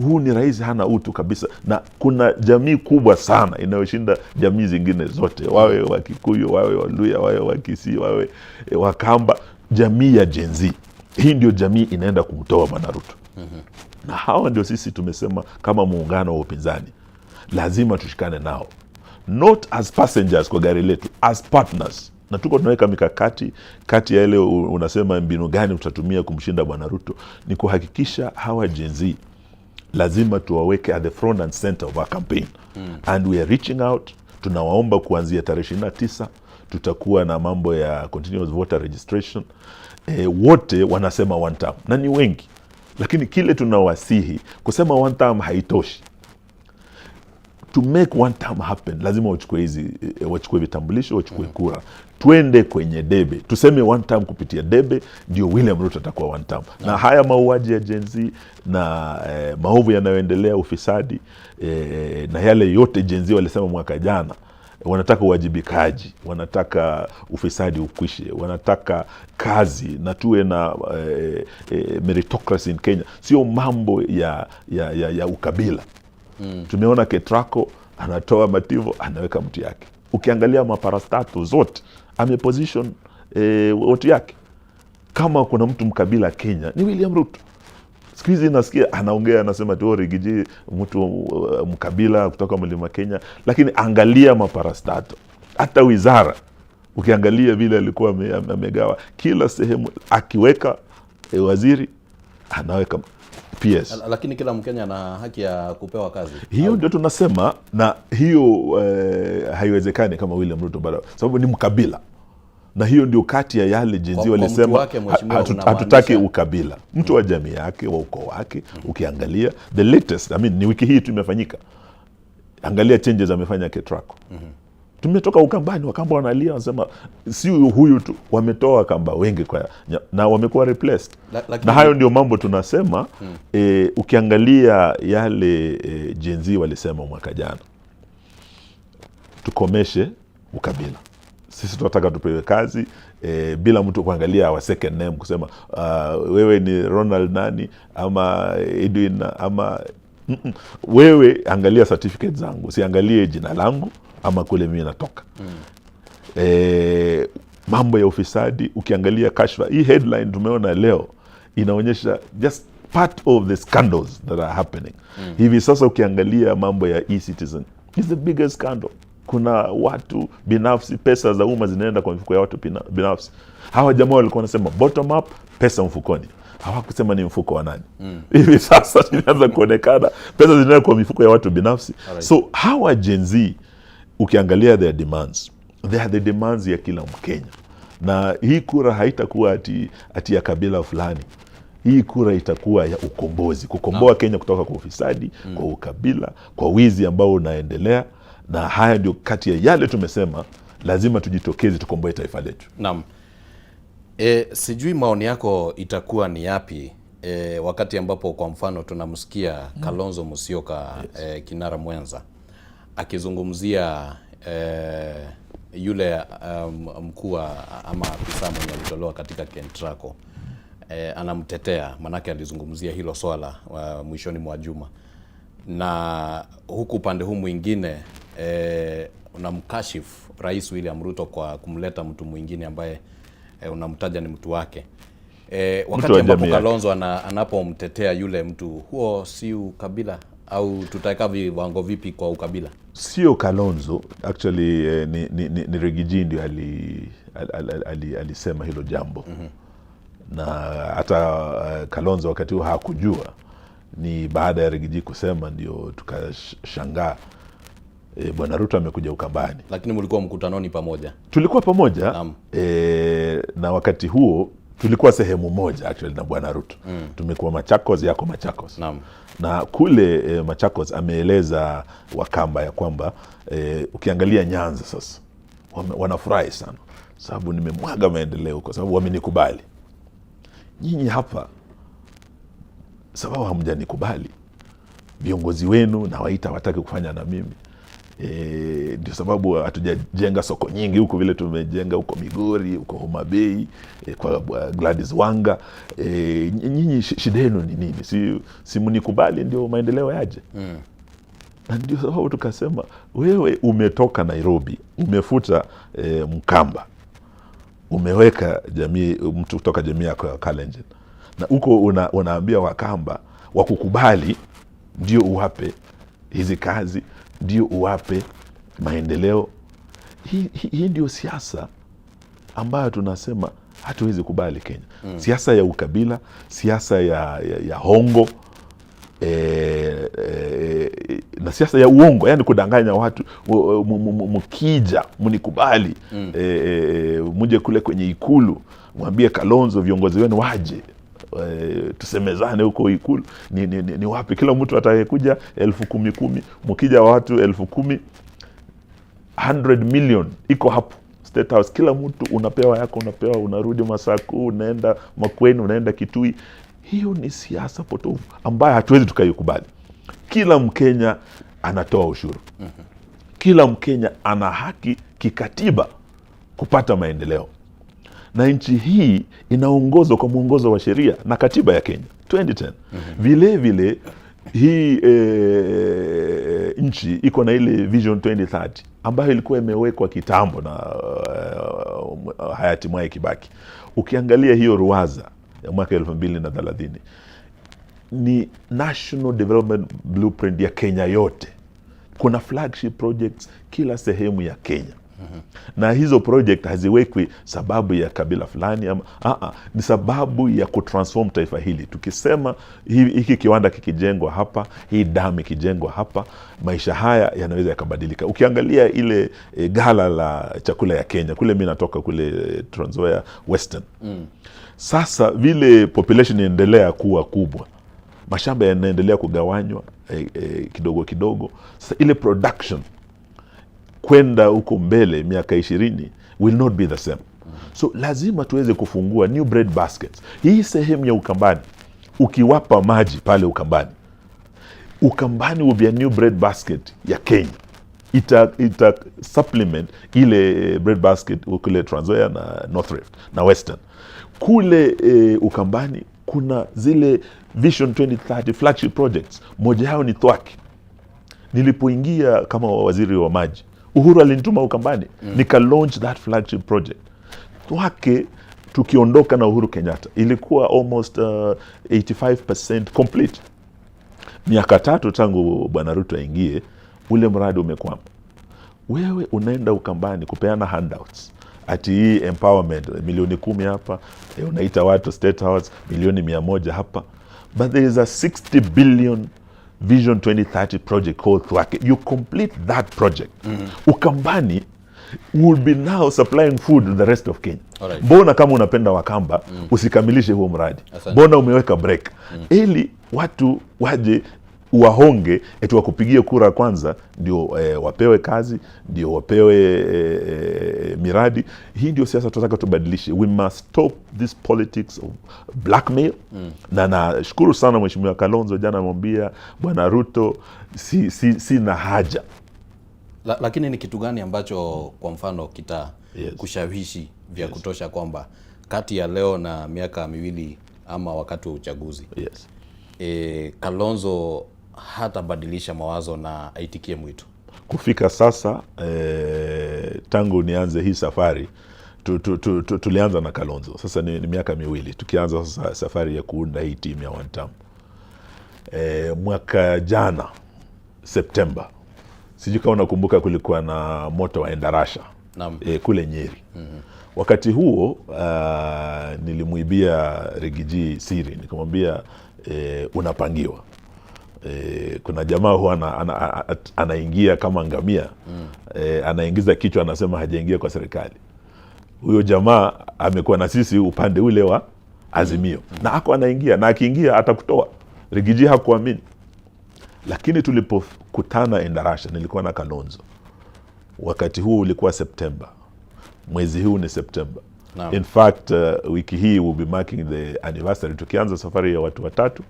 Huu ni rais hana utu kabisa. Na kuna jamii kubwa sana inayoshinda jamii zingine zote, wawe wa Kikuyu, wawe wa Luhya, wawe wa Kisii, wawe wa Kamba. Jamii ya Gen Z, hii ndio jamii inaenda kumtoa Bwana Ruto. Na hawa ndio sisi tumesema kama muungano wa upinzani lazima tushikane nao, not as passengers kwa gari letu, as partners. Na tuko tunaweka mikakati kati ya ile unasema mbinu gani tutatumia kumshinda Bwana Ruto, ni kuhakikisha hawa Gen Z lazima tuwaweke at the front and center of our campaign. And we are reaching out. Tunawaomba kuanzia tarehe 29 tutakuwa na mambo ya continuous voter registration. Wote wanasema one term na ni wengi, lakini kile tunawasihi kusema one term haitoshi. To make one term happen lazima wachukue vitambulisho, wachukue kura, twende kwenye debe, tuseme one term kupitia debe, ndio William Ruto atakuwa one term. Na haya mauaji ya Gen Z na maovu yanayoendelea, ufisadi na yale yote Gen Z walisema mwaka jana, wanataka uwajibikaji, wanataka ufisadi ukwishe, wanataka kazi na tuwe na meritocracy in Kenya, sio mambo ya ukabila. Tumeona Ketraco anatoa Mativo anaweka mtu yake. Ukiangalia maparastato zote ameposition watu yake. Kama kuna mtu mkabila Kenya ni William Ruto. Siku hizi nasikia anaongea anasema tu Rigiji mtu mkabila kutoka Mlima Kenya, lakini angalia maparastato. Hata wizara ukiangalia vile alikuwa amegawa kila sehemu, akiweka waziri anaweka PS. Lakini kila Mkenya ana haki ya kupewa kazi. Hiyo ndio tunasema, na hiyo haiwezekani kama William Ruto bado, sababu ni mkabila. Na hiyo ndio kati ya yale Gen Z walisema hatutaki ukabila. Mtu wa jamii yake, wa ukoo wake. Ukiangalia the latest, ni wiki hii tu imefanyika. Angalia changes amefanya Ketraco. Tumetoka Ukambani, Wakamba wanalia, wanasema si huyu tu, wametoa Wakamba wengi na wamekuwa replaced. Na hayo ndio mambo tunasema. Ukiangalia yale Gen Z walisema mwaka jana, tukomeshe ukabila. Sisi tunataka tupewe kazi bila mtu kuangalia our second name, kusema wewe ni Ronald nani ama Edwin ama wewe angalia certificate zangu, siangalie jina langu ama kule mimi natoka. Mambo ya ufisadi, ukiangalia kashfa, hii headline tumeona leo inaonyesha just part of the scandals that are happening. Hivi sasa ukiangalia mambo ya e-citizen is the biggest scandal. Kuna watu binafsi, pesa za umma zinaenda kwa mifuko ya watu binafsi. Hawa jamaa walikuwa wanasema bottom up, pesa mfukoni. Hawakusema ni mfuko wa nani. Hivi sasa inaanza kuonekana pesa zinaenda kwa mifuko ya watu binafsi. Alright. So hawa Gen Z ukiangalia their demands, they are the demands ya kila Mkenya. Na hii kura haitakuwa ati ya kabila fulani. Hii kura itakuwa ya ukombozi, kukomboa Kenya kutoka kwa ufisadi, kwa ukabila, kwa wizi ambao unaendelea. Na haya ndio kati ya yale tumesema lazima tujitokeze tukomboe taifa letu. Naam. Sijui maoni yako itakuwa ni yapi wakati ambapo kwa mfano tunamsikia Kalonzo Musyoka, kinara mwenza, akizungumzia yule mkuu ama afisa mwenye alitolewa katika Ketraco, anamtetea, manake alizungumzia hilo swala mwishoni mwa juma. Na huku upande huu mwingine unamkashifu Rais William Ruto kwa kumleta mtu mwingine ambaye unamtaja ni mtu wake. Wakati ambapo Kalonzo anapomtetea yule mtu, huo si ukabila au tutaweka viwango vipi kwa ukabila? Sio Kalonzo, actually ni Rigiji ndio alisema hilo jambo. Na hata Kalonzo wakati huo hakujua. Ni baada ya Rigiji kusema ndio tukashangaa Bwana Ruto amekuja Ukambani. Lakini mlikuwa mkutanoni pamoja? Tulikuwa pamoja. Na wakati huo tulikuwa sehemu moja actually na Bwana Ruto. Tumekuwa Machakos, yako Machakos. Naam. Na kule Machakos ameeleza Wakamba ya kwamba ukiangalia Nyanza sasa wanafurahi sana sababu nimemwaga maendeleo kwa sababu wamenikubali. Nyinyi hapa sababu hamjanikubali, viongozi wenu na waita wataki kufanya na mimi. Ndio sababu hatujajenga soko nyingi huko vile tumejenga huko Migori, huko Homa Bay, kwa Gladys Wanga. Nyinyi shida yenu ni nini? Si mnikubali ndio maendeleo yaje. Na ndio sababu tukasema wewe umetoka Nairobi, umefuta Mkamba, umeweka mtu kutoka jamii yako ya Kalenjin, na huko unaambia Wakamba wakukubali ndio uwape hizi kazi, ndio uwape maendeleo. Hii ndio siasa ambayo tunasema hatuwezi kubali Kenya. Siasa ya ukabila, siasa ya hongo, na siasa ya uongo, yani kudanganya watu. Mkija mnikubali, muje kule kwenye Ikulu mwambie Kalonzo viongozi wenu waje, tusemezane huko Ikulu ni wapi. Kila mtu atakayekuja 10,000, mkija watu 10,000, 100 million iko hapo State House. Kila mtu unapewa yako, unapewa, unarudi Masaku, unaenda Makueni, unaenda Kitui. Hiyo ni siasa potofu ambayo hatuwezi tukaikubali. Kila Mkenya anatoa ushuru. Kila Mkenya ana haki kikatiba kupata maendeleo. Na nchi hii inaongozwa kwa mwongozo wa sheria na katiba ya Kenya 2010. Vile vile hii nchi iko na ile Vision 2030 ambayo ilikuwa imewekwa kitambo na hayati Mwai Kibaki. Ukiangalia hiyo ruwaza ya mwaka 2030 ni National Development Blueprint ya Kenya yote. Kuna flagship projects kila sehemu ya Kenya. Na hizo project haziwekwi sababu ya kabila fulani ama ni sababu ya kutransform taifa hili. Tukisema hiki kiwanda kikijengwa hapa, hii damu ikijengwa hapa, maisha haya yanaweza yakabadilika. Ukiangalia ile ghala la chakula ya Kenya, kule mimi natoka kule Trans Nzoia Western. Sasa vile population inaendelea kuwa kubwa, mashamba yanaendelea kugawanywa kidogo kidogo. Sasa ile production kwenda huko mbele miaka 20 will not be the same. So lazima tuweze kufungua new bread baskets. Hii sehemu ya Ukambani, ukiwapa maji pale Ukambani will be a new bread basket ya Kenya. Ita supplement ile bread basket kule Trans Nzoia na North Rift na Western. Kule Ukambani kuna zile Vision 2030 flagship projects. Moja yao ni Thwake. Nilipoingia kama waziri wa maji, Uhuru alinituma Ukambani, nika launch that flagship project. Thwake, tukiondoka na Uhuru Kenyatta, ilikuwa almost 85% complete. Miaka 3 tangu Bwana Ruto aingie, ule mradi umekwama. Wewe unaenda Ukambani kupeana handouts, ati hii empowerment milioni 10 hapa, unaita watu State House milioni 100 hapa. But there is a 60 billion Vision 2030 project called Thwake. You complete that project. Ukambani will be now supplying food to the rest of Kenya. Alright. Mbona kama unapenda Wakamba usikamilishe huo mradi? Mbona umeweka break? Ili watu waje wahonge eti wakupigie kura kwanza ndio wapewe kazi, ndio wapewe miradi. Hii ndio siasa tunataka tubadilishe. We must stop this politics of blackmail. Na nashukuru sana Mheshimiwa Kalonzo, jana amwambia Bwana Ruto sina haja. Lakini ni kitu gani ambacho kwa mfano kushawishi vya kutosha kwamba kati ya leo na miaka 2 ama wakati wa uchaguzi Kalonzo hatabadilisha mawazo na aitikie mwito? Kufika sasa tangu nianze hii safari tulianza na Kalonzo. Sasa ni miaka 2 tukianza sasa safari ya kuunda hii timu ya one term. Mwaka jana September, sijui kama unakumbuka, kulikuwa na moto wa Endarasha kule Nyeri. Wakati huo nilimuibia Rigiji siri, nikamwambia unapangiwa. Kuna jamaa huwa anaingia kama ngamia, anaingiza kichwa, anasema hajaingia kwa serikali. huyo jamaa amekuwa na sisi upande ule wa Azimio. Na ako anaingia, na akiingia atakutoa. Rigiji hakuamini. Lakini tulipokutana Endarasha, nilikuwa na Kalonzo. Wakati huu ulikuwa September. Mwezi huu ni September. No. In fact, wiki hii we'll be marking the anniversary. Tukianza safari ya watu watatu.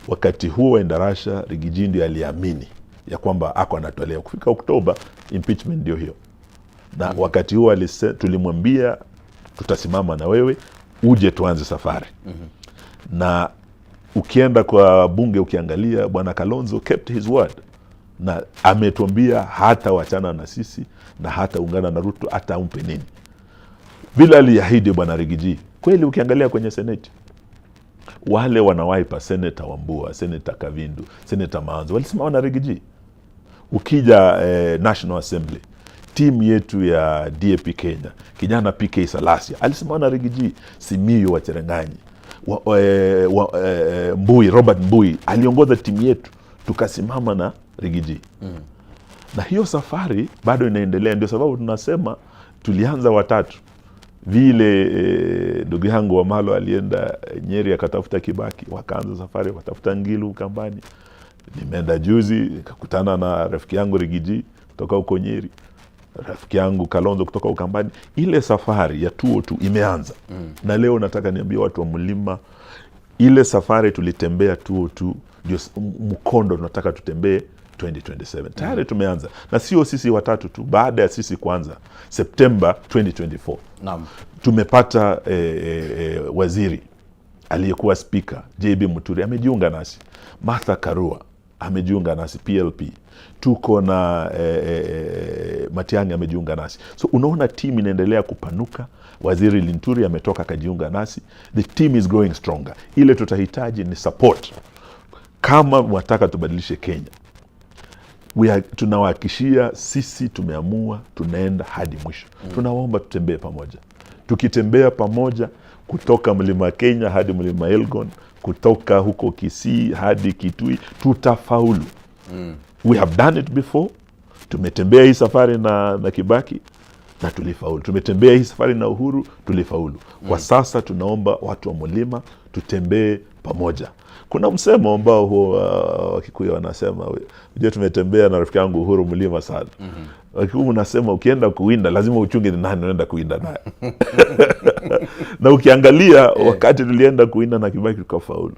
Wakati huo Endarasha, Rigiji ndiye aliamini ya kwamba ako anatolea. Kufika Oktoba, impeachment ndio hiyo. Na wakati huo tulimwambia tutasimama na wewe, uje tuanze safari. Na ukienda kwa bunge ukiangalia, Bwana Kalonzo kept his word. Na ametuambia hata wachana na sisi na hata ungana na Ruto, hata umpe nini. Vile aliahidi Bwana Rigiji, kweli ukiangalia kwenye Senate, wale wanawaipa, Senator Wambua, Senator Kavindu, Senator Maanzo, walisimama na Rigiji. Ukija National Assembly, timu yetu ya DAP Kenya, kijana PK Salasia alisimama na Rigiji. Simiyu wa Cherangani, Mbui, Robert Mbui aliongoza timu yetu, tukasimama na Rigiji. Na hiyo safari bado inaendelea. Ndio sababu tunasema tulianza watatu. Vile ndugu yangu Wamalo alienda Nyeri akatafuta Kibaki, wakaanza safari watafuta Ngilu Kambani. Nimeenda juzi nikakutana na rafiki yangu Rigiji kutoka huko Nyeri, rafiki yangu Kalonzo kutoka Ukambani. Ile safari ya 202 imeanza. Na leo nataka niambie watu wa Mlima, ile safari tulitembea 202 ndio mkondo tunataka tutembee 2027. Tayari tumeanza. Na sio sisi watatu tu, baada ya sisi kwanza September 2024. Naam. Tumepata waziri aliyekuwa speaker JB Muturi amejiunga nasi. Martha Karua amejiunga nasi, PLP. Tuko na Matiang'i amejiunga nasi. So unaona team inaendelea kupanuka. Waziri Linturi ametoka akajiunga nasi. The team is growing stronger. Ile tutahitaji ni support. Kama wataka tubadilishe Kenya, tunawahakikishia sisi tumeamua tunaenda hadi mwisho. Tunaomba tutembee pamoja. Tukitembea pamoja kutoka Mlima Kenya hadi Mlima Elgon, kutoka huko Kisii hadi Kitui, tutafaulu. We have done it before. Tumetembea hii safari na Kibaki na tulifaulu. Tumetembea hii safari na Uhuru, tulifaulu. Kwa sasa tunaomba watu wa Mlima tutembee pamoja. Kuna msemo ambao huo Wakikuyu wanasema, unajua tumetembea na rafiki yangu Uhuru Mlima sana. Wakikuyu unasema ukienda kuwinda lazima uchunge ni nani unaenda kuwinda naye. Na ukiangalia wakati tulienda kuwinda na Kibaki tukafaulu.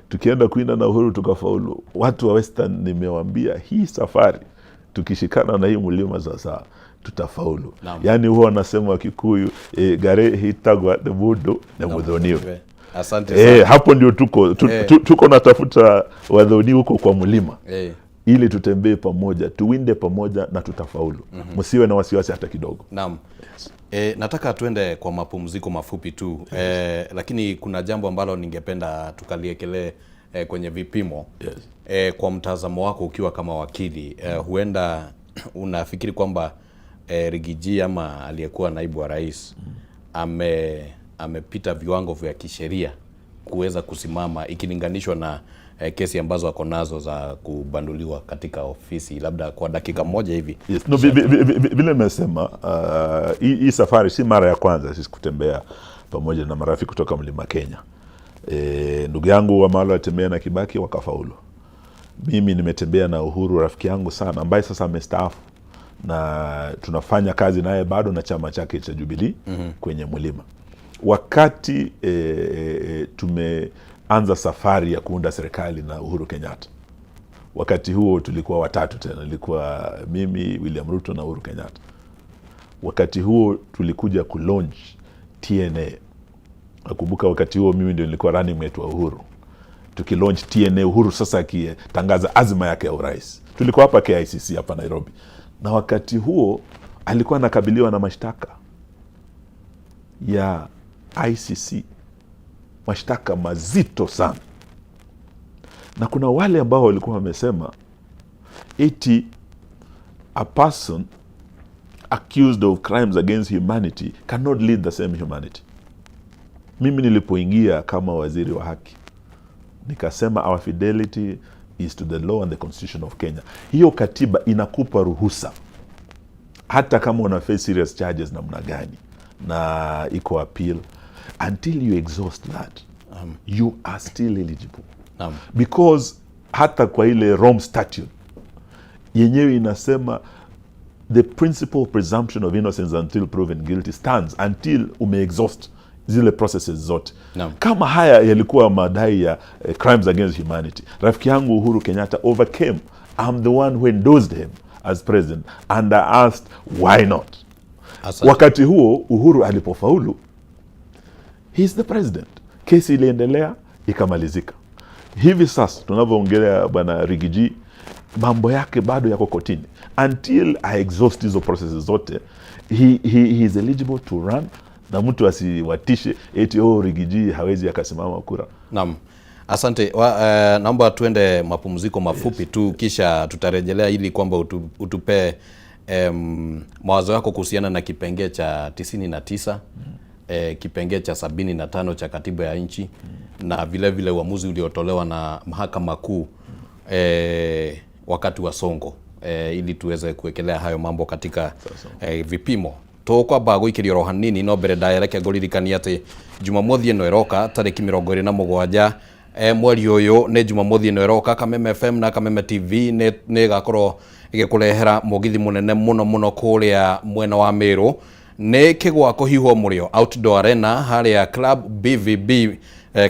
Tukienda kuwinda na Uhuru tukafaulu. Watu wa Western nimewaambia hii safari tukishikana na hii Mlima sasa tutafaulu. Yaani huwa wanasema Wakikuyu gare hitagwa the budo na mudhoniu. Asante sana. Hapo ndio tuko natafuta wadhoni huko kwa Mlima. Ili tutembee pamoja, tuwinde pamoja na tutafaulu. Msiwe na wasiwasi hata kidogo. Naam. Nataka tuende kwa mapumziko mafupi tu. Lakini kuna jambo ambalo ningependa tukaliekelee kwenye vipimo. Kwa mtazamo wako ukiwa kama wakili, huenda unafikiri kwamba Rigiji ama aliyekuwa naibu wa rais amepita viwango vya kisheria kuweza kusimama ikilinganishwa na kesi ambazo ako nazo za kubanduliwa katika ofisi? Labda kwa dakika moja hivi. Yes. No, vile nimesema, hii safari si mara ya kwanza sisi kutembea pamoja na marafiki kutoka Mlima Kenya. Ndugu yangu Wamalo atembea na Kibaki wakafaulu. Mimi nimetembea na Uhuru, rafiki yangu sana, ambaye sasa amestaafu na tunafanya kazi naye bado na chama chake cha Jubilee kwenye Mlima. Wakati tumeanza safari ya kuunda serikali na Uhuru Kenyatta, wakati huo tulikuwa watatu tena, ilikuwa mimi, William Ruto na Uhuru Kenyatta. Wakati huo tulikuja kulaunch TNA. Nakumbuka wakati huo mimi ndio nilikuwa running mate wa Uhuru. Tukilaunch TNA, Uhuru sasa akitangaza azma yake ya urais. Tulikuwa hapa KICC hapa Nairobi. Na wakati huo alikuwa anakabiliwa na mashtaka ya ICC, mashtaka mazito sana. Na kuna wale ambao walikuwa wamesema eti a person accused of crimes against humanity cannot lead the same humanity. Mimi nilipoingia kama waziri wa haki nikasema our fidelity is to the law and the constitution of Kenya. Hiyo katiba inakupa ruhusa hata kama una face serious charges namna gani, na iko appeal. Until you exhaust that, you are still eligible. Because hata kwa ile Rome Statute yenyewe inasema the principal presumption of innocence until proven guilty stands until umeexhaust zile processes zote. Kama haya yalikuwa madai ya crimes against humanity, rafiki yangu Uhuru Kenyatta overcame. I'm the one who endorsed him as president and I asked why not. Wakati huo Uhuru alipofaulu, he's the president. Kesi iliendelea ikamalizika. Hivi sasa tunavyoongelea bwana Rigiji, mambo yake bado yako kotini. Until I exhaust hizo processes zote, he is eligible to run, na mtu asiwatishe eti Rigiji hawezi akasimama kura. Naam. Asante. Naomba tuende mapumziko mafupi tu, kisha tutarejelea ili kwamba utupe mawazo yako kuhusiana na kipengee cha 99, kipengee cha 75 cha katiba ya nchi, na vile vile uamuzi uliotolewa na mahakama kuu wakati wa Songo, ili tuweze kuwekelea hayo mambo katika vipimo. Tukwamba guikiria ro hanini no mbere ndaereke nguririkania ati Jumamothi ino iroka tariki 27 mweri uyu ni Jumamothi ino iroka Kameme FM na Kameme TV ni gakorwo igikurehera mugithi munene muno kuria mwena wa Meru. Ni kigwa kuhihwo murio outdoor arena haria club BVB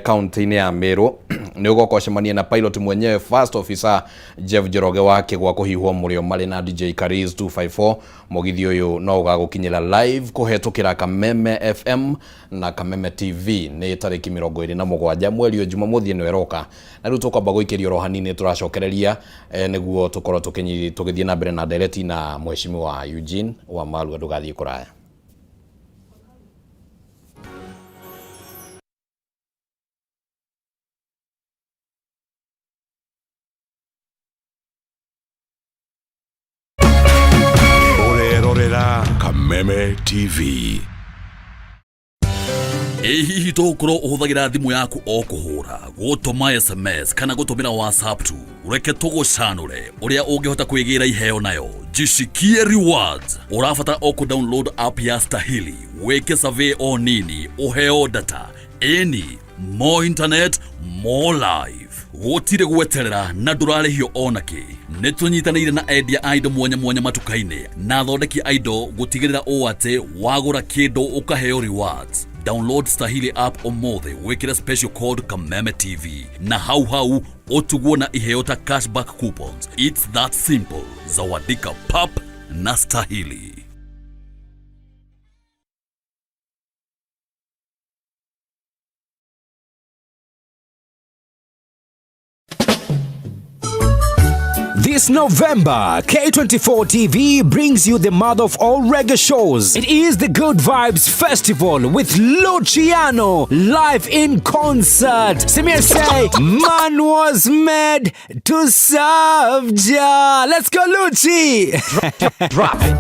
county ya Meru. Ni ugokoshemania na pilot mwenyewe first officer Jeff Jeroge wake gwa kuhihwo murio mari na DJ Kariz 254. Mugithi uyu no ugagukinyira live kuhetukira Kameme FM na Kameme TV ni tariki 27 mweri wa Jumamothi ino iroka. Na riu tukwamba guikirio ro hanini turacokereria niguo tukorwo tugithie na mbere na direct na mheshimiwa Eugene wa Malu ndugathie kuraya. Kameme TV. Hihi tokoro uhuthagira thimu yaku o kuhura, gutuma SMS kana gutumira WhatsApp tu, ureke tugucanure uria ungihota kwigira iheo nayo. Jishikie rewards. Urafata o ku download app ya Stahili, weke survey o nini, uheo data, more internet, more live. Gutire gweterera na ndurarihio onake. Nitunyitanire na endia indo mwanya matukaine na thondeki indo gutigirira o ate wagura kindu ukaheo rewards. Download Stahili app omothe, wekira special code Kameme TV na hau otugwo na iheo ta cashback coupons. It's that simple. Zawadika pap na Stahili. This November, K24 TV brings you the mother of all reggae shows. It is the Good Vibes Festival with Luciano live in concert. Samir say, man was made to serve Jah. Let's go, Luci! Drop it.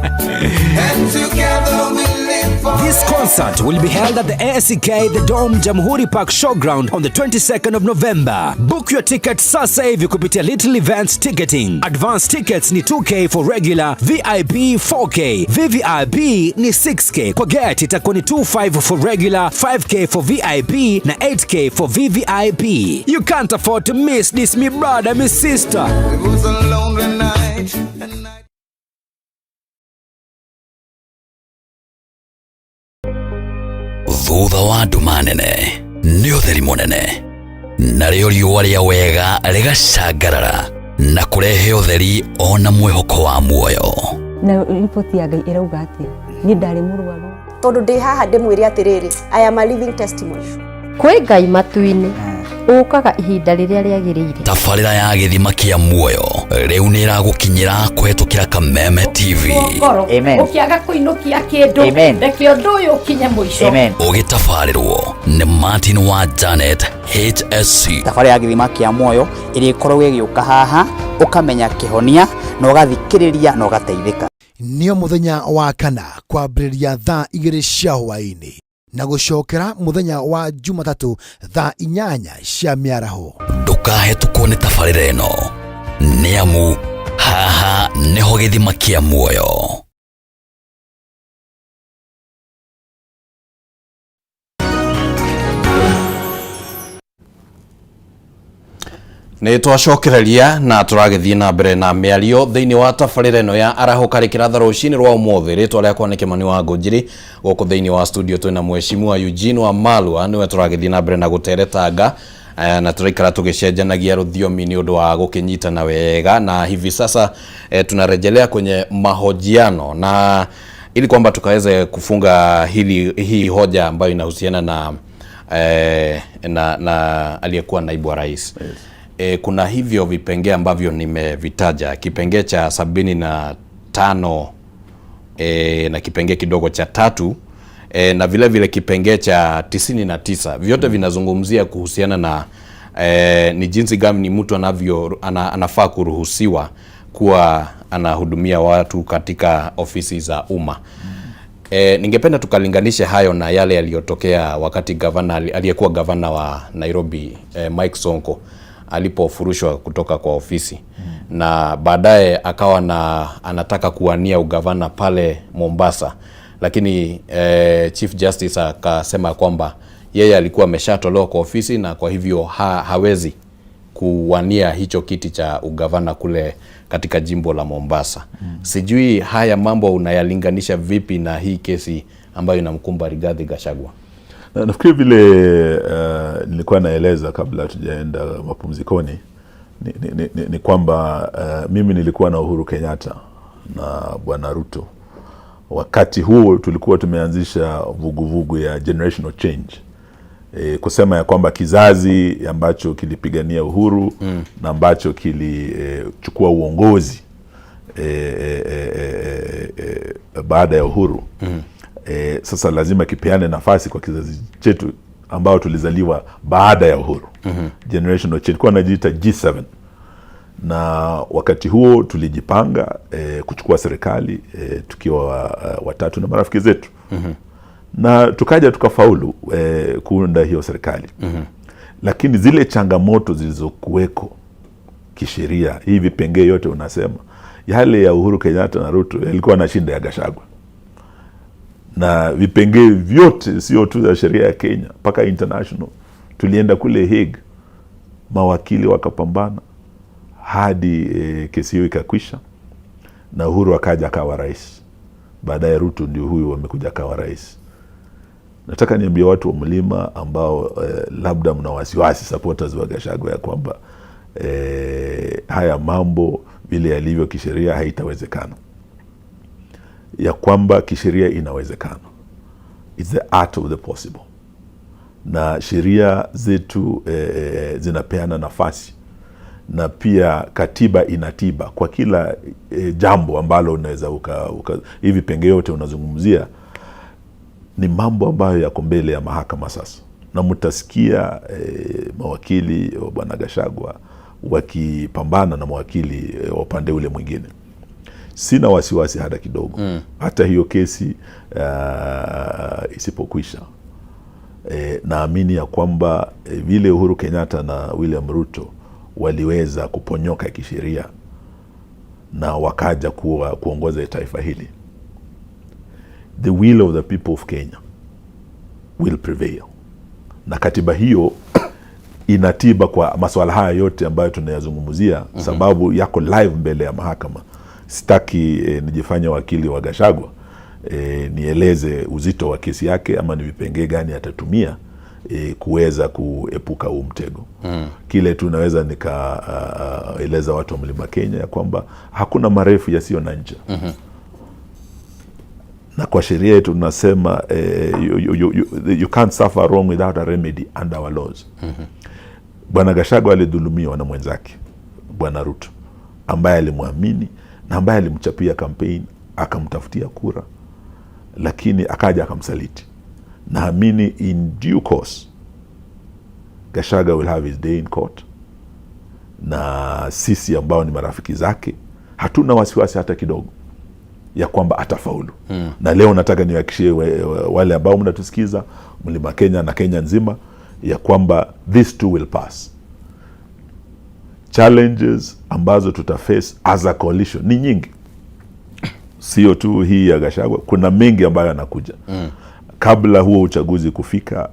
And together we live for this concert will be held at the ASK The Dome Jamhuri Park Showground on the 22nd of November. Book your ticket sasa hivi kupitia Little Events Ticketing. Advance tickets ni 2K for regular, VIP 4K, VVIP ni 6K. Kwa get itakuwa ni 25 for regular, 5K for VIP na 8K for VVIP. You can't afford to miss this, me brother, me sister. It was a lonely night. Thutha wa nduma nene nĩ ũtheri mũnene, narĩo riũa rĩa wega rĩgacangarara na kurehe ũtheri ona mwĩhoko wa muoyo. Na ripoti ya Ngai irauga ati ni ndari mũrwaru tondu ndi haha ndimwire atiriri I am a living testimony. Kwĩ Ngai matu-inĩ ũkaga ihinda rĩrĩa rĩagĩrĩire. Tabarĩra ya gĩthima kĩa muoyo rĩu nĩ ĩragũkinyĩra kũhetũkĩra Kameme TV. Amen. Ukiaga kuinukia kindu reke undu uyu ukinye muico. Ũgĩtabarĩrwo nĩ Martin wa Janet HSC. Tabarĩra ya gĩthima kĩa muoyo ĩrĩa ikoragwo ĩgĩũka haha ukamenya kĩhonia na ũgathikĩrĩria na ũgateithĩka. Nĩo mũthenya wa kana kwambĩrĩria thaa 2 cia hwaĩ-inĩ na gũcokera mũthenya wa Jumatatũ thaa 8 cia mĩaraho. Ndũkahetũkwo nĩ tabarĩra ĩno nĩamu haha nĩho gĩthima kĩa muoyo. Nĩ twacokereria na tũragĩthiĩ na mbere na mĩario thĩinĩ wa tabarĩra ĩno ya arahoka rĩkĩratha rũcinĩ rwa ũmũthĩ. Rĩtwa rĩakwa nĩ Kĩmani wa Ngũnjiri, gũkũ thĩinĩ wa studio twĩna Mheshimiwa Eugene Wamalwa, nĩwe tũragĩthiĩ na mbere na gũteretanga na tũraikara tũgĩcenjanagia rũthiomi nĩ ũndũ wa gũkĩnyitana wega, na hivi sasa tunarejelea kwenye mahojiano na ili kwamba tukaweze kufunga hii hoja ambayo inahusiana na aliyekuwa naibu wa rais. Yes. Kuna hivyo vipengee ambavyo nimevitaja, kipengee cha 75 na kipengee kidogo cha 3 na vile vile kipengee cha 99. Vyote vinazungumzia kuhusiana na ni jinsi gani ni mtu anafaa kuruhusiwa kuwa anahudumia watu katika ofisi za umma. Ningependa tukalinganishe hayo na yale yaliyotokea wakati aliyekuwa gavana wa Nairobi Mike Sonko alipofurushwa kutoka kwa ofisi na baadaye akawa anataka kuwania ugavana pale Mombasa, lakini Chief Justice akasema kwamba yeye alikuwa ameshatolewa kwa ofisi na kwa hivyo hawezi kuwania hicho kiti cha ugavana kule katika jimbo la Mombasa. Sijui haya mambo unayalinganisha vipi na hii kesi ambayo inamkumba Rigathi Gachagua? Nafikiri vile nilikuwa naeleza kabla tujaenda mapumzikoni ni kwamba mimi nilikuwa na Uhuru Kenyatta na Bwana Ruto. Wakati huo tulikuwa tumeanzisha vuguvugu ya generational change, kusema ya kwamba kizazi ambacho kilipigania uhuru na ambacho kilichukua uongozi baada ya uhuru sasa lazima kipeane nafasi kwa kizazi chetu ambao tulizaliwa baada ya uhuru. Generational change kwa najiita G7, na wakati huo tulijipanga kuchukua serikali tukiwa watatu na marafiki zetu. Na tukaja tukafaulu kuunda hiyo serikali. Lakini zile changamoto zilizokuweko kisheria, hii vipengee yote unasema yale ya Uhuru Kenyatta na Ruto yalikuwa na shinda ya Gachagua, na vipengee vyote sio tu za sheria ya Kenya mpaka international. Tulienda kule Hague, mawakili wakapambana hadi kesi hiyo ikakwisha na Uhuru akaja akawa rais. Baadaye Ruto ndio huyu amekuja akawa rais. Nataka niambie watu wa Mlima ambao labda mna wasiwasi, supporters wa Gachagua, ya kwamba haya mambo vile yalivyo kisheria haitawezekana. Ya kwamba kisheria inawezekana. It's the art of the possible. Na sheria zetu zinapeana nafasi, na pia katiba inatiba kwa kila jambo ambalo unaweza hivi vipengee yote unazungumzia ni mambo ambayo yako mbele ya mahakama sasa, na mtasikia mawakili wa Bwana Gachagua wakipambana na mawakili wa upande ule mwingine. Sina wasiwasi hata kidogo. Hata hiyo kesi isipokwisha, naamini ya kwamba vile Uhuru Kenyatta na William Ruto waliweza kuponyoka kisheria na wakaja kuongoza taifa hili, the will of the people of Kenya will prevail. Na katiba hiyo inatiba kwa masuala haya yote ambayo tunayazungumzia, sababu yako live mbele ya mahakama. Sitaki nijifanye wakili wa Gachagua nieleze uzito wa kesi yake ama ni vipengee gani atatumia kuweza kuepuka huu mtego. Kile tunaweza nikaeleza watu wa Mlima Kenya ya kwamba hakuna marefu yasiyo na ncha. Na kwa sheria yetu tunasema you can't suffer wrong without a remedy under our laws. Bwana Gachagua alidhulumiwa na mwenzake Bwana Ruto, ambaye alimwamini na ambaye alimchapia campaign, akamtafutia kura, lakini akaja akamsaliti. Naamini in due course Gachagua will have his day in court, na sisi ambao ni marafiki zake hatuna wasiwasi hata kidogo ya kwamba atafaulu. Na leo nataka niwahakikishie wale ambao mnatusikiza Mlima Kenya na Kenya nzima ya kwamba this too will pass. Challenges ambazo tutaface as a coalition ni nyingi, sio tu hii ya Gachagua. Kuna mengi ambayo yanakuja kabla huo uchaguzi kufika.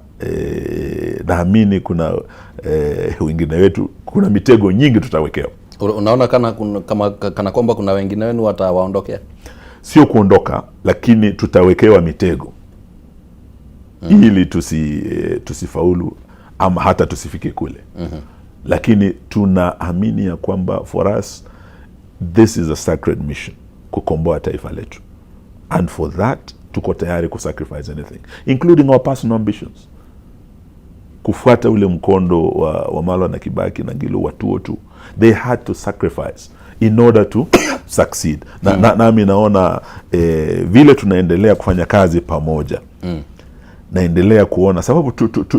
naamini kuna wengine wetu, kuna mitego nyingi tutawekewa. Unaona kana kwamba kuna wengine wenu watawaondokea? Sio kuondoka, lakini tutawekewa mitego ili tusifaulu ama hata tusifike kule. Lakini tunaamini ya kwamba for us this is a sacred mission, kukomboa taifa letu, and for that tuko tayari kusacrifice anything including our personal ambitions. Kufuata ule mkondo wa Malwa na Kibaki na Ngilu, watu they had to sacrifice in order to succeed. Nami naona vile tunaendelea kufanya kazi pamoja, naendelea kuona, sababu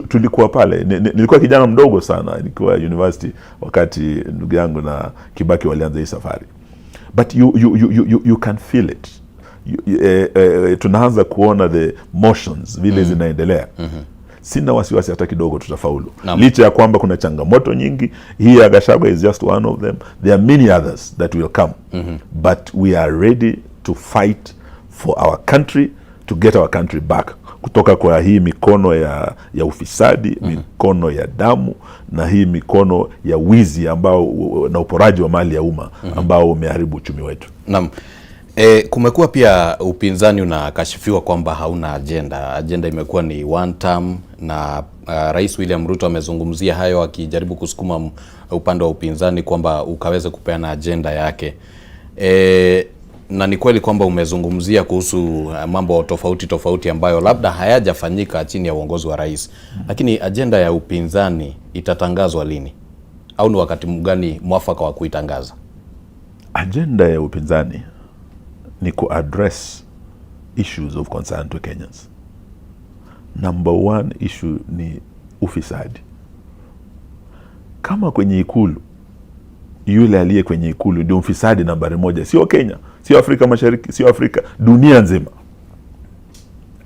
tulikuwa pale, nilikuwa kijana mdogo sana, nilikuwa university wakati ndugu yangu na Kibaki walianza hii safari, but you can feel it. Tunaanza kuona the motions vile zinaendelea. Sina wasiwasi hata kidogo tutafaulu. Licha ya kwamba kuna changamoto nyingi, hii ya Gachagua is just one of them. There are many others that will come. But we are ready to fight for our country, to get our country back kutoka kwa hii mikono ya ufisadi, mikono ya damu, na hii mikono ya wizi ambao na uporaji wa mali ya umma ambao umeharibu uchumi wetu. Naam. Kumekuwa pia upinzani unakashifiwa kwamba hauna agenda. Agenda imekuwa ni one term, na Rais William Ruto amezungumzia hayo akijaribu kusukuma upande wa upinzani kwamba ukaweze kupeana agenda yake. Na ni kweli kwamba umezungumzia kuhusu mambo tofauti ambayo labda hayajafanyika chini ya uongozi wa rais. Lakini agenda ya upinzani itatangazwa lini? Au ni wakati mgani mwafaka wa kuitangaza? Agenda ya upinzani ni ku-address issues of concern to Kenyans. Number one issue ni ufisadi. Kama kwenye ikulu, yule aliye kwenye ikulu ndio mfisadi nambari moja, sio Kenya, sio Afrika Mashariki, sio Afrika, dunia nzima.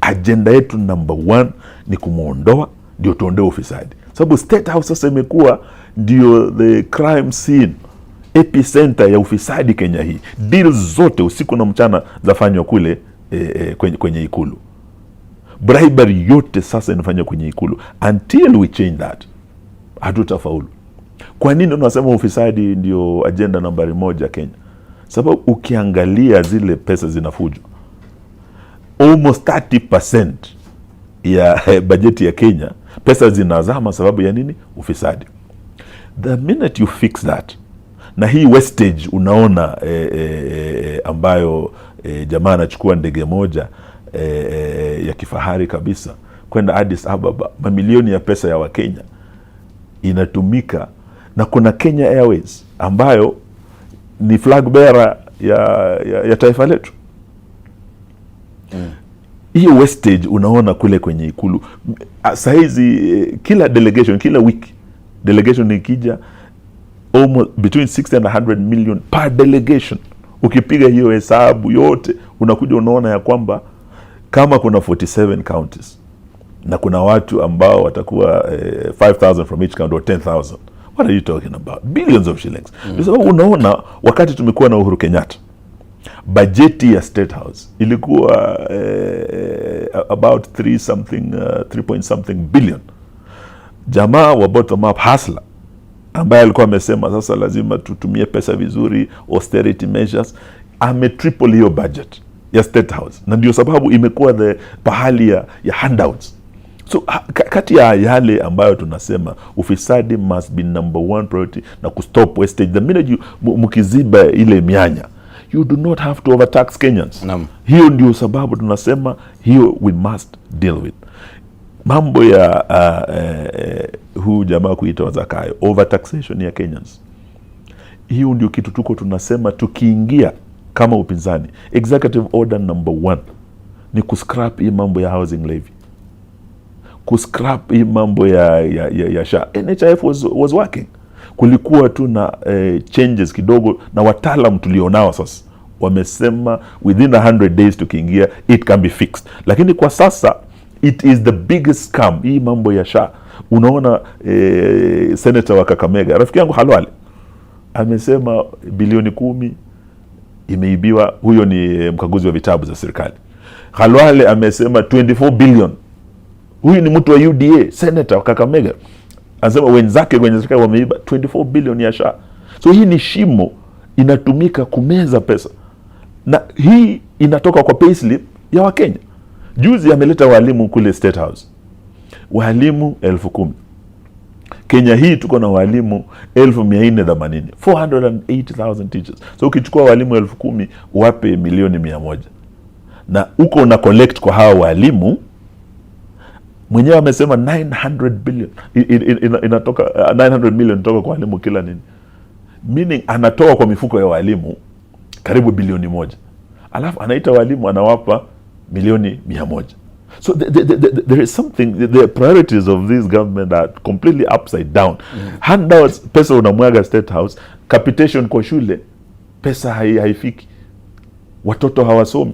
Agenda yetu number one ni kumuondoa, ndio tuondoe ufisadi. Sababu State House sasa imekuwa ndio the crime scene, epicenter ya ufisadi Kenya hii. Deals zote usiku na mchana zafanywa kule kwenye ikulu. Bribery yote sasa inafanywa kwenye ikulu. Until we change that, hatutafaulu. Kwa nini unasema ufisadi ndio agenda nambari moja Kenya? Sababu ukiangalia zile pesa zinafujwa, almost 30% ya bajeti ya Kenya, pesa zinazama sababu ya nini? Ufisadi. The minute you fix that, na hii wastage unaona ambayo jamaa anachukua ndege moja ya kifahari kabisa kwenda Addis Ababa, mamilioni ya pesa ya Wakenya inatumika, na kuna Kenya Airways ambayo ni flag bearer ya taifa letu. Hiyo wastage unaona kule kwenye ikulu. Saizi kila delegation, kila wiki delegation ikija, almost between 60 and 100 million per delegation. Ukipiga hiyo hesabu yote, unakuja unaona ya kwamba kama kuna 47 counties na kuna watu ambao watakuwa 5,000 from each county or 10,000, what are you talking about? Billions of shillings. Kwa sababu unaona wakati tumekuwa na Uhuru Kenyatta, bajeti ya State House ilikuwa about 3 point something billion. Jamaa wa bottom up hustler ambaye alikuwa amesema sasa lazima tutumie pesa vizuri, austerity measures, triple hiyo budget ya State House, na ndio sababu imekuwa the pahali ya handouts. So kati ya yale ambayo tunasema ufisadi must be number one priority, na kustop wastage. The minute mkiziba ile mianya, you do not have to overtax Kenyans. Hiyo ndio sababu tunasema hiyo we must deal with. Mambo ya huu jamaa kuita Zakayo, overtaxation ya Kenyans, hiyo ndio kitu tuko tunasema tukiingia kama upinzani. Executive order number 1 ni kuscrap hii mambo ya housing levy, kuscrap hii mambo ya SHA. NHIF was working. Kulikuwa tu na changes kidogo, na wataalam tulionao sasa wamesema within 100 days tukiingia it can be fixed. Lakini kwa sasa it is the biggest scam, hii mambo ya SHA. Unaona senator wa Kakamega, rafiki yangu Halwale, amesema bilioni 10 imeibiwa. Huyo ni mkaguzi wa vitabu za serikali. Halwale amesema 24 billion Huyu ni mtu wa UDA, senator wa Kakamega. Anasema wenzake kwenye serikali wameiba 24 billion ya SHA. So hii ni shimo inatumika kumeza pesa. Na hii inatoka kwa payslip ya Wakenya. Juzi ameleta walimu kule State House. Walimu 10,000. Kenya hii tuko na walimu 480,000. 480,000 teachers. So ukichukua walimu 10,000 wape milioni 100. Na uko una collect kwa hawa walimu, mwenyewe amesema 900 billion inatoka 900 million inatoka kwa walimu kila nini. Meaning anatoa kwa mifuko ya walimu karibu bilioni 1. Alafu anaita walimu anawapa milioni 100. So there is something, the priorities of this government are completely upside down. Handouts, pesa unamwaga State House, capitation kwa shule, pesa haifiki. Watoto hawasomi.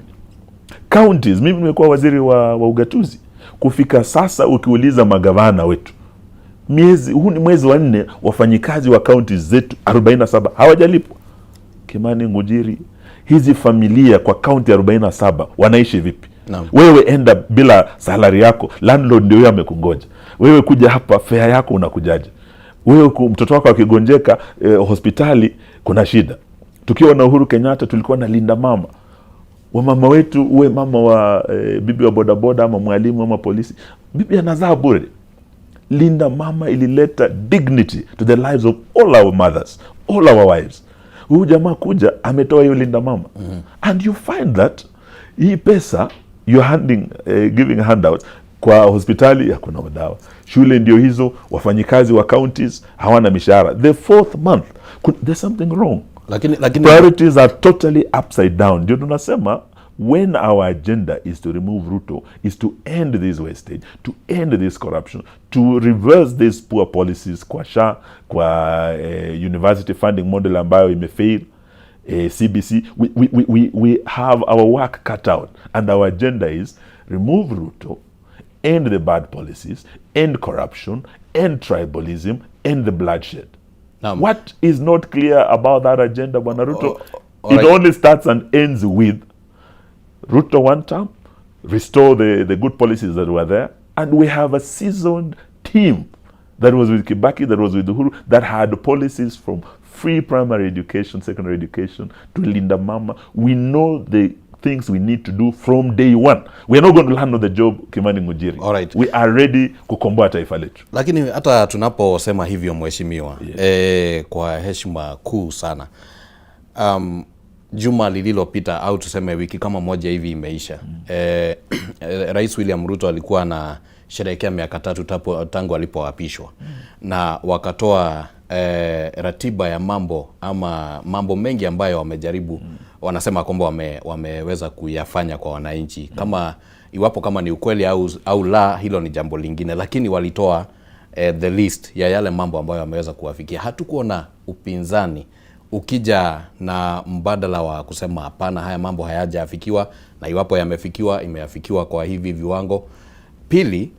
Counties, mimi nimekuwa waziri wa ugatuzi. Kufika sasa ukiuliza magavana wetu, huu ni mwezi wa 4, wafanyikazi wa counties zetu 47 hawajalipwa. Kimani, Ngujiri, hizi familia kwa county 47 wanaishi vipi? Wewe enda bila salary yako, landlord ndio yeye amekungoja. Wewe kuja hapa, fare yako unakujaje? Wewe mtoto wako akigonjeka hospitali kuna shida. Tukiwa na Uhuru Kenyatta tulikuwa na Linda Mama. Wamama wetu, uwe mama wa bibi wa bodaboda ama mwalimu ama polisi, bibi anazaa bure. Linda Mama ilileta dignity to the lives of all our mothers, all our wives. Huyu jamaa kuja ametoa hiyo Linda Mama. And you find that hii pesa you're handing, giving handouts kwa hospitali hakuna madawa. Shule ndio hizo, wafanyikazi wa counties hawana mishahara. The 4th month, there's something wrong. Lakini priorities are totally upside down. Ndio tunasema when our agenda is to remove Ruto, is to end this wastage, to end this corruption, to reverse these poor policies kwa SHA, kwa university funding model ambayo imefail, CBC, we have our work cut out, and our agenda is remove Ruto, end the bad policies, end corruption, end tribalism, end the bloodshed. What is not clear about that agenda, Bwana Ruto? It only starts and ends with Ruto 1 term, restore the good policies that were there, and we have a seasoned team that was with Kibaki, that was with Uhuru, that had policies from free primary education, secondary education, to Linda Mama. We know the things we need to do from day one. We are not going to learn on the job, Kimani Ngujiri. All right. We are ready kukomboa taifa letu. Lakini hata tunaposema hivyo mheshimiwa, kwa heshima kuu sana, juma lililopita au tuseme wiki kama moja hivi imeisha, Rais William Ruto alikuwa na sherehekea miaka 3 tangu alipoapishwa, na wakatoa ratiba ya mambo mengi ambayo wamejaribu, wanasema kwamba wameweza kuyafanya kwa wananchi. Kama iwapo kama ni ukweli au la, hilo ni jambo lingine, lakini walitoa the list ya yale mambo ambayo wameweza kuwafikia. Hatukuona upinzani ukija na mbadala wa kusema hapana, haya mambo hayajafikiwa, na iwapo yamefikiwa, imeafikiwa kwa hivi viwango. Pili,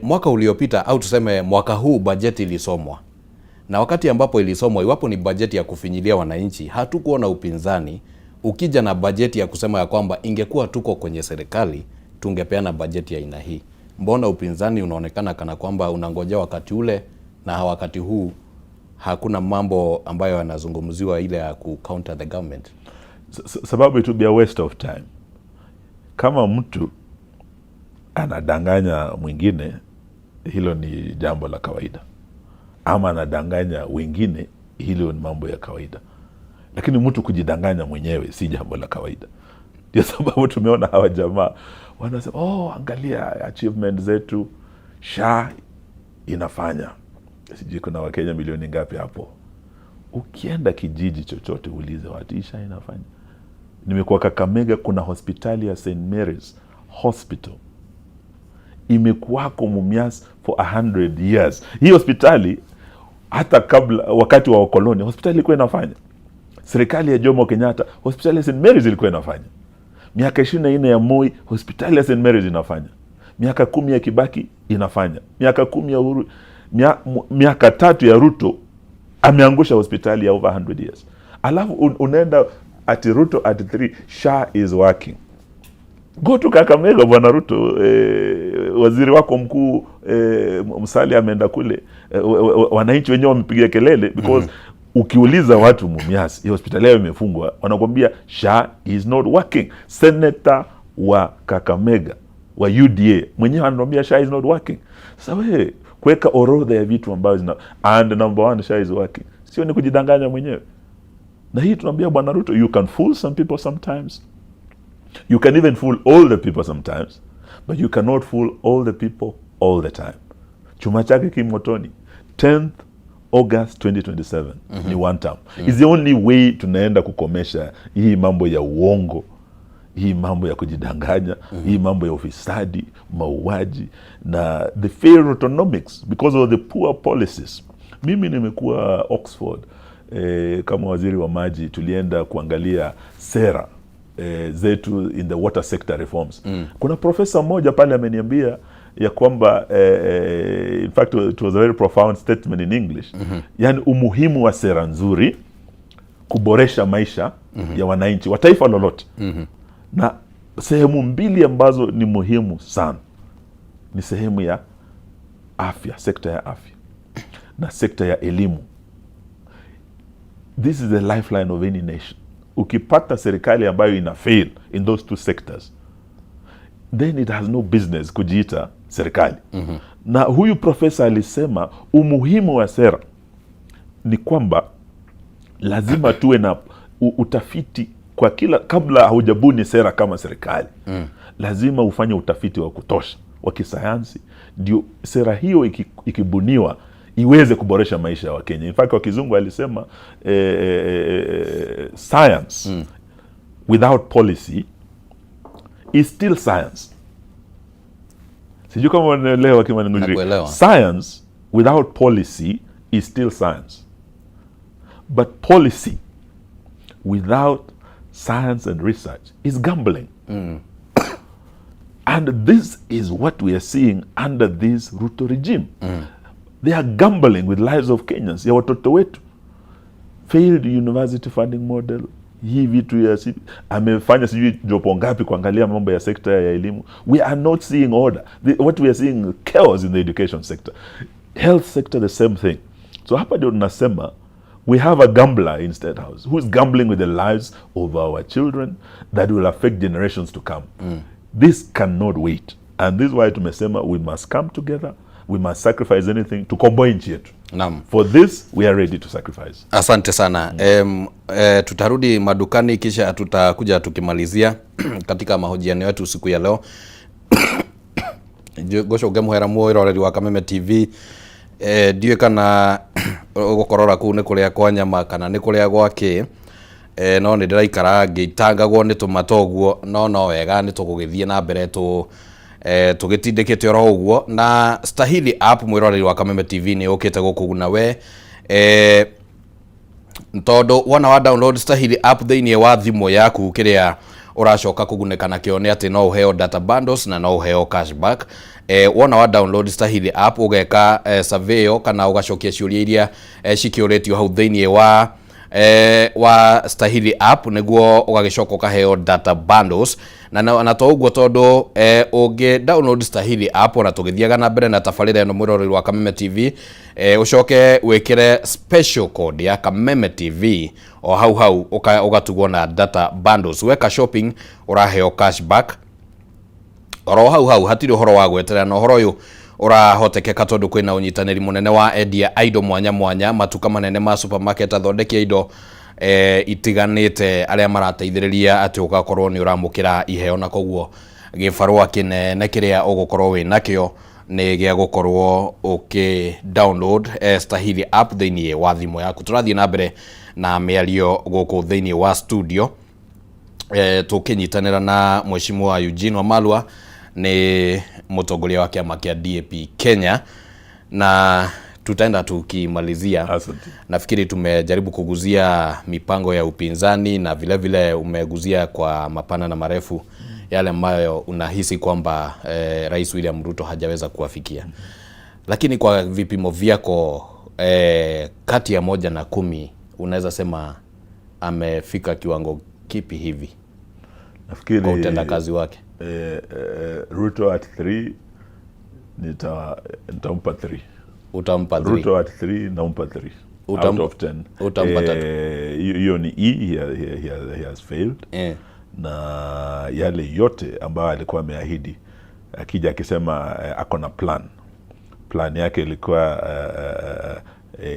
mwaka uliopita au tuseme mwaka huu bajeti ilisomwa. Na wakati ambapo ilisomwa, iwapo ni bajeti ya kufinyilia wananchi, hatukuona upinzani ukija na bajeti ya kusema ya kwamba ingekuwa tuko kwenye serikali tungepeana bajeti ya aina hii. Mbona upinzani unaonekana kana kwamba unangojea wakati ule, na wakati huu hakuna mambo ambayo yanazungumziwa ile ya ku counter the government? Sababu it will be a waste of time. Kama mtu anadanganya mwingine, hilo ni jambo la kawaida. Ama anadanganya wengine, hilo ni mambo ya kawaida. Lakini mtu kujidanganya mwenyewe si jambo la kawaida. Ndio sababu tumeona hawa jamaa wanasema, angalia achievement zetu, SHA inafanya. Sijui kuna Wakenya milioni ngapi hapo. Ukienda kijiji chochote ulize watu, SHA inafanya. Nimekuwa Kakamega, kuna hospitali ya St. Mary's Hospital. Imekuwako Mumias for 100 years. Hii hospitali hata kabla, wakati wa ukoloni, hospitali ilikuwa inafanya. Serikali ya Jomo Kenyatta, hospitali ya St. Mary's ilikuwa inafanya. Miaka 24 ya Moi, hospitali ya St. Mary's inafanya. Miaka 10 ya Kibaki inafanya. Miaka 10 ya Uhuru, miaka 3 ya Ruto ameangusha hospitali ya over 100 years. Alafu unaenda ati Ruto at 3, SHA is working. Go to Kakamega, Bwana Ruto, waziri wako mkuu Musalia ameenda kule, wananchi wenyewe wamepiga kelele because ukiuliza watu Mumias hospitali yao imefungwa, wanakuambia SHA is not working. Senator wa Kakamega wa UDA mwenyewe ananiambia SHA is not working. Sasa wewe kuweka orodha ya vitu ambavyo and number 1 SHA is working, sio ni kujidanganya mwenyewe. Na hii tunaambia Bwana Ruto, you can fool some people sometimes, you can even fool all the people sometimes, but you cannot fool all the people all the time. Chuma chake kimotoni. 10th August 2027 ni one term. Is the only way tunaenda kukomesha hii mambo ya uongo, hii mambo ya kujidanganya, hii mambo ya ufisadi, mauaji na the failed autonomics because of the poor policies. Mimi nimekuwa Oxford kama waziri wa maji, tulienda kuangalia sera zetu in the water sector reforms. Kuna profesa mmoja pale ameniambia ya kwamba in fact it was a very profound statement in English. Yani umuhimu wa sera nzuri kuboresha maisha ya wananchi wa taifa lolote. Na sehemu mbili ambazo ni muhimu sana ni sehemu ya afya, sekta ya afya na sekta ya elimu. This is the lifeline of any nation. Ukipata serikali ambayo ina fail in those two sectors, then it has no business kujiita serikali. Na huyu profesa alisema umuhimu wa sera ni kwamba lazima tuwe na utafiti kwa kila, kabla haujabuni sera kama serikali. Lazima ufanye utafiti wa kutosha wa kisayansi, ndio sera hiyo ikibuniwa iweze kuboresha maisha ya Wakenya. In fact, kwa kizungu alisema science without policy is still science. Sijui kama unaelewa Kimaningujiri. Science without policy is still science. But policy without science and research is gambling. And this is what we are seeing under this Ruto regime. They are gambling with lives of Kenyans. Ya watoto wetu. Failed university funding model. Hii vitu ya amefanya sijui jopo ngapi kuangalia mambo ya sekta ya elimu. We are not seeing order. What we are seeing chaos in the education sector. Health sector the same thing. So hapa ndio tunasema we have a gambler in State House who is gambling with the lives of our children that will affect generations to come. This cannot wait. And this is why tumesema we must come together. We must sacrifice anything to komboa nchi yetu. Naam. For this we are ready to sacrifice. Asante sana. Tutarudi madukani kisha tutakuja tukimalizia katika mahojiano yetu siku ya leo. Gosho ugemuhera muiroreri wa Kameme TV. Ndiye kana gukorora ku ni kuria kwa nyama kana ni kuria gwake. No ni ndiraikara ngitangagwo ni tumatoguo no wega ni tugugithie na mbere tugitindikite oro uguo na Stahili app mwiroreri wa Kameme TV ni ukite gukuguna we ntondo wona wa download Stahili app thiini wa thimu yaku kiria uracoka kuguneka nakio ni ati no uheo data bundles na no uheo cashback. Wona wa download Stahili app ugeka survey kana ugacokia ciuria iria cikiuretio hau thiini wa Stahili app niguo ugagicoka ukaheo data bundles na to uguo tondu ungi download Stahili app na tugithiaga na mbere na tafarira eno mwiroreri wa Kameme TV ucoke wikire special code ya Kameme TV o hau ugatugwo na data bundles. Weka shopping uraheo cashback oro hau hatiri horo wa gwetera no horo uyu urahotekeka tondu kwina unyitaniri munene wa endia indo mwanya matuka manene ma supermarket athondekia indo itiganite aria marateithiriria ati ugakorwo ni uramukira iheo na koguo gifarwa kinene kiria ugukorwo wi nakio ni gia gukorwo download Stahili app thiini wa thimu yaku. Turathie na mbere na miario guku thiini wa studio tukinyitanira na Mheshimiwa Eugene Wamalwa ni mutongoria wa kiama kia DAP Kenya na tutaenda tukimalizia. Asante. Nafikiri tumejaribu kuguzia mipango ya upinzani na vile vile umeguzia kwa mapana na marefu yale ambayo unahisi kwamba Rais William Ruto hajaweza kuwafikia. Lakini kwa vipimo vyako kati ya 1 na 10 unaweza sema amefika kiwango kipi hivi? Nafikiri kwa utendakazi wake? Ruto at 3, nitampa 3. Utampa 3. Ruto at 3, naumpa 3 out of 10. Utampa 3. Hiyo ni he has failed. Na yale yote ambayo alikuwa ameahidi, akija akisema ako na plan yake ilikuwa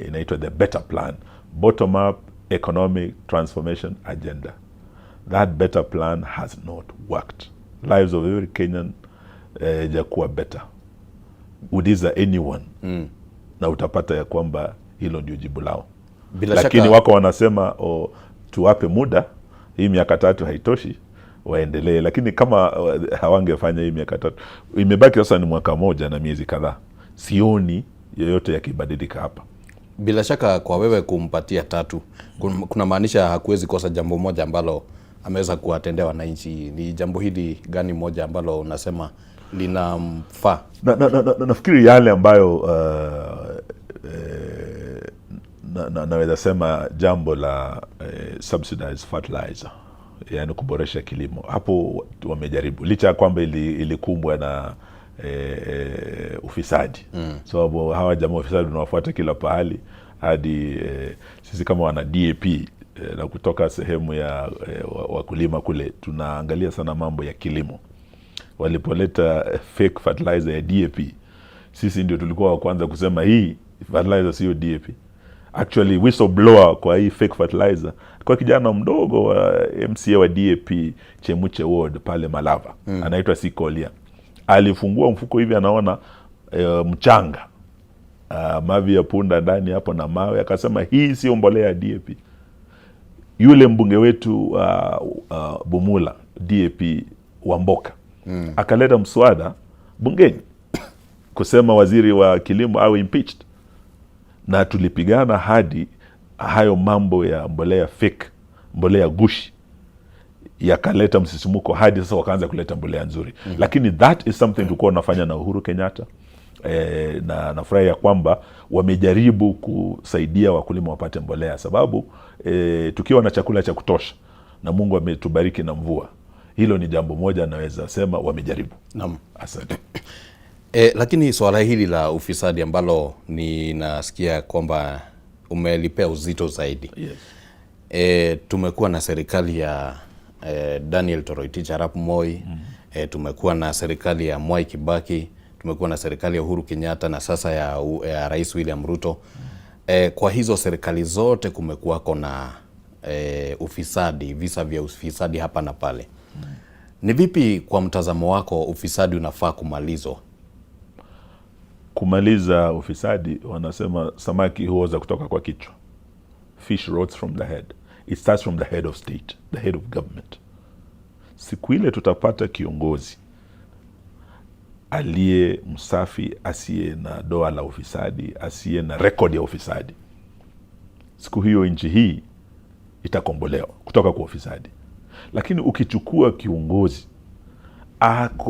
inaitwa the better plan, bottom up economic transformation agenda. That better plan has not worked. Lives of every Kenyan jakuwa better. Uliza anyone na utapata ya kwamba hilo ndio jibu lao. Lakini wako wanasema tuwape muda, hii miaka 3 haitoshi, waendelee. Lakini kama hawangefanya hii miaka 3, imebaki sasa ni mwaka 1 na miezi kadhaa, sioni yoyote yakibadilika hapa. Bila shaka kwa wewe kumpatia 3 kuna maanisha hakuwezi kosa jambo moja ambalo ameweza kuwatendea wananchi. Ni jambo hili gani moja ambalo unasema linamfaa? Nafikiri yale ambayo naweza sema jambo la subsidized fertilizer, yani kuboresha kilimo, hapo wamejaribu, licha ya kwamba ilikumbwa na ufisadi. Sababu hawa jamaa ufisadi unawafuata kila pahali, hadi sisi kama wana DAP na kutoka sehemu ya wakulima kule, tunaangalia sana mambo ya kilimo. Walipoleta fake fertilizer ya DAP, sisi ndio tulikuwa wa kwanza kusema hii fertilizer sio DAP. Actually whistleblower kwa hii fake fertilizer kwa kijana mdogo wa MCA wa DAP Chemuche Ward pale Malava, anaitwa Sikolia. Alifungua mfuko hivi, anaona mchanga, mavi ya punda ndani hapo na mawe, akasema hii sio mbolea ya DAP. Yule mbunge wetu Bumula DAP Wamboka akaleta mswada bungeni kusema waziri wa kilimo awe impeached, na tulipigana hadi hayo mambo ya mbolea fake, mbolea gushi, yakaleta msisimuko hadi sasa wakaanza kuleta mbolea nzuri. Lakini that is something tulikuwa tunafanya na Uhuru Kenyatta, na nafurahi ya kwamba wamejaribu kusaidia wakulima wapate mbolea, sababu tukiwa na chakula cha kutosha na Mungu ametubariki na mvua, hilo ni jambo moja naweza sema wamejaribu. Naam, asante. Lakini swala hili la ufisadi ambalo ninasikia kwamba umelipea uzito zaidi. Yes. Tumekuwa na serikali ya Daniel Toroitich Arap Moi, tumekuwa na serikali ya Mwai Kibaki, tumekuwa na serikali ya Uhuru Kenyatta na sasa ya Rais William Ruto. Kwa hizo serikali zote kumekuwa na ufisadi, visa vya ufisadi hapa na pale. Ni vipi kwa mtazamo wako ufisadi unafaa kumalizwa? Kumaliza ufisadi, wanasema samaki huoza kutoka kwa kichwa. Fish rots from the head. It starts from the head of state, the head of government. Siku ile tutapata kiongozi aliye msafi, asiye na doa la ufisadi, asiye na rekodi ya ufisadi, siku hiyo nchi hii itakombolewa kutoka kwa ufisadi. Lakini ukichukua kiongozi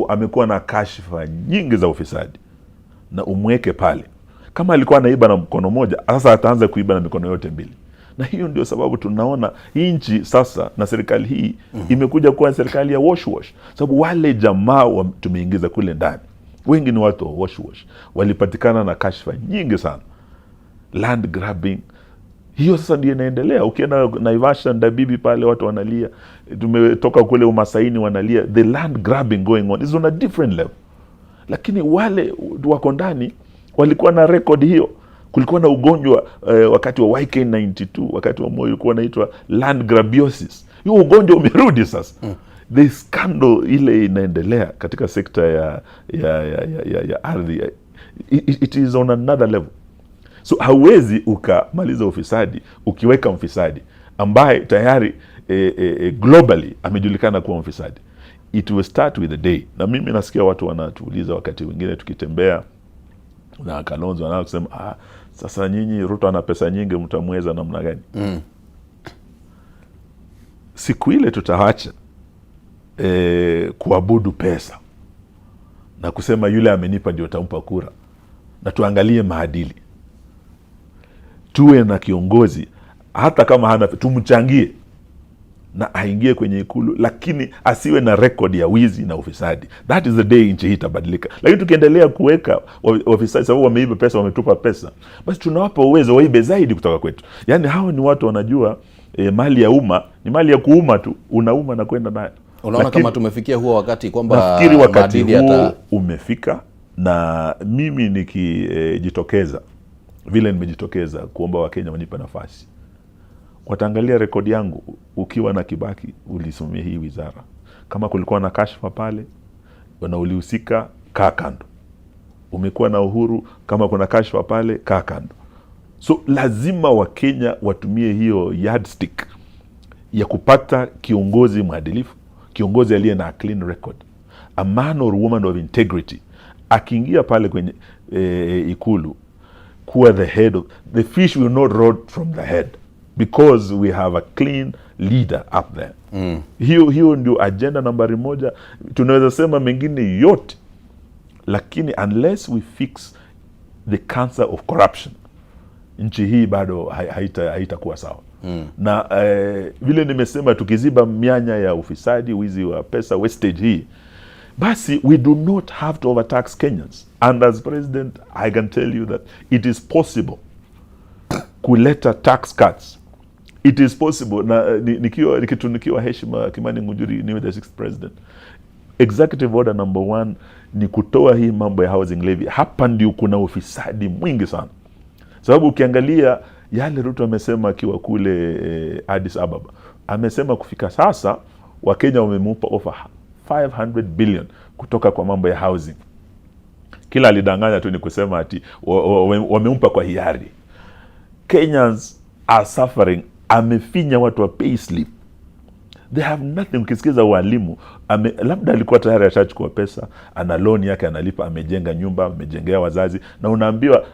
amekuwa na kashfa nyingi za ufisadi na umweke pale, kama alikuwa anaiba na mkono moja, sasa ataanza kuiba na mikono yote mbili. Na hiyo ndio sababu tunaona hii nchi sasa na serikali hii imekuja kuwa serikali ya wash. Sababu wale jamaa tumeingiza kule ndani, wengi ni watu wa wash. Walipatikana na kashfa nyingi sana. Land grabbing, hiyo sasa ndio inaendelea. Ukienda Naivasha, Ndabibi pale watu wanalia, tumetoka kule Umasaini wanalia. The land grabbing going on is on a different level. Lakini wale wako ndani walikuwa na record hiyo. Kulikuwa na ugonjwa wakati wa YK92, wakati wa Moi, ulikuwa unaitwa land grabiosis. Hiyo ugonjwa umerudi sasa. The scandal ile inaendelea katika sekta ya ardhi. It is on another level. So hauwezi ukamaliza ufisadi ukiweka mfisadi ambaye tayari globally amejulikana kuwa mfisadi. It will start with the day. Na mimi nasikia watu wanatuuliza wakati wengine tukitembea na Kalonzo wanao kusema sasa nyinyi Ruto ana pesa nyingi, mtamweza namna gani? Siku ile tutaacha kuabudu pesa na kusema yule amenipa ndio utampa kura, na tuangalie maadili. Tuwe na kiongozi hata kama hana, tumchangie na aingie kwenye Ikulu, lakini asiwe na record ya wizi na ufisadi. That is the day nchi hii itabadilika. Lakini tukiendelea kuweka wafisadi, sababu wameiba pesa, wametupa pesa, basi tunawapa uwezo waibe zaidi kutoka kwetu. Yani hao ni watu wanajua mali ya umma ni mali ya kuuma tu, unauma na kwenda nayo. Unaona kama tumefikia huo wakati kwamba nafikiri wakati huo umefika, na mimi nikijitokeza vile nimejitokeza kuomba Wakenya wanipe nafasi, wataangalia rekodi yangu. Ukiwa na Kibaki ulisomea hii wizara, kama kulikuwa na kashfa pale na ulihusika, kaa kando. Umekuwa na Uhuru, kama kuna kashfa pale, kaa kando. So lazima Wakenya watumie hiyo yardstick ya kupata kiongozi mwadilifu, kiongozi aliye na clean record, a man or woman of integrity. Akiingia pale kwenye Ikulu kuwa the head of the fish will not rot from the head, because we have a clean leader up there. Hiyo ndio agenda nambari moja. Tunaweza sema mengine yote, lakini unless we fix the cancer of corruption, nchi hii bado haitakuwa sawa. Na vile nimesema, tukiziba mianya ya ufisadi, wizi wa pesa, wastage hii, basi we do not have to overtax Kenyans. And as president, I can tell you that it is possible kuleta tax cuts. It is possible. Na nikitunikiwa heshima Kimani Ngunjiri niwe the 6th president, executive order number 1 ni kutoa hii mambo ya housing levy. Hapa ndio kuna ufisadi mwingi sana, sababu ukiangalia yale Ruto amesema akiwa kule Addis Ababa, amesema kufika sasa Wakenya wamemupa offer 500 billion kutoka kwa mambo ya housing. Kila alidanganya tu ni kusema ati wamempa kwa hiari. Kenyans are suffering. Amefinya watu wa payslip, they have nothing. Ukisikiza walimu, labda alikuwa tayari ashachukua pesa, ana loan yake analipa, amejenga nyumba, amejengea wazazi, na unaambiwa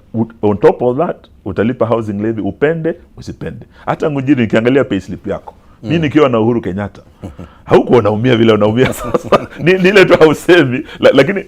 on top of that utalipa housing levy, upende usipende. Hata Ngunjiri, nikiangalia payslip yako, mimi nikiwa na Uhuru Kenyatta, hauko unaumia vile unaumia sasa. Ni ile tu hausemi, lakini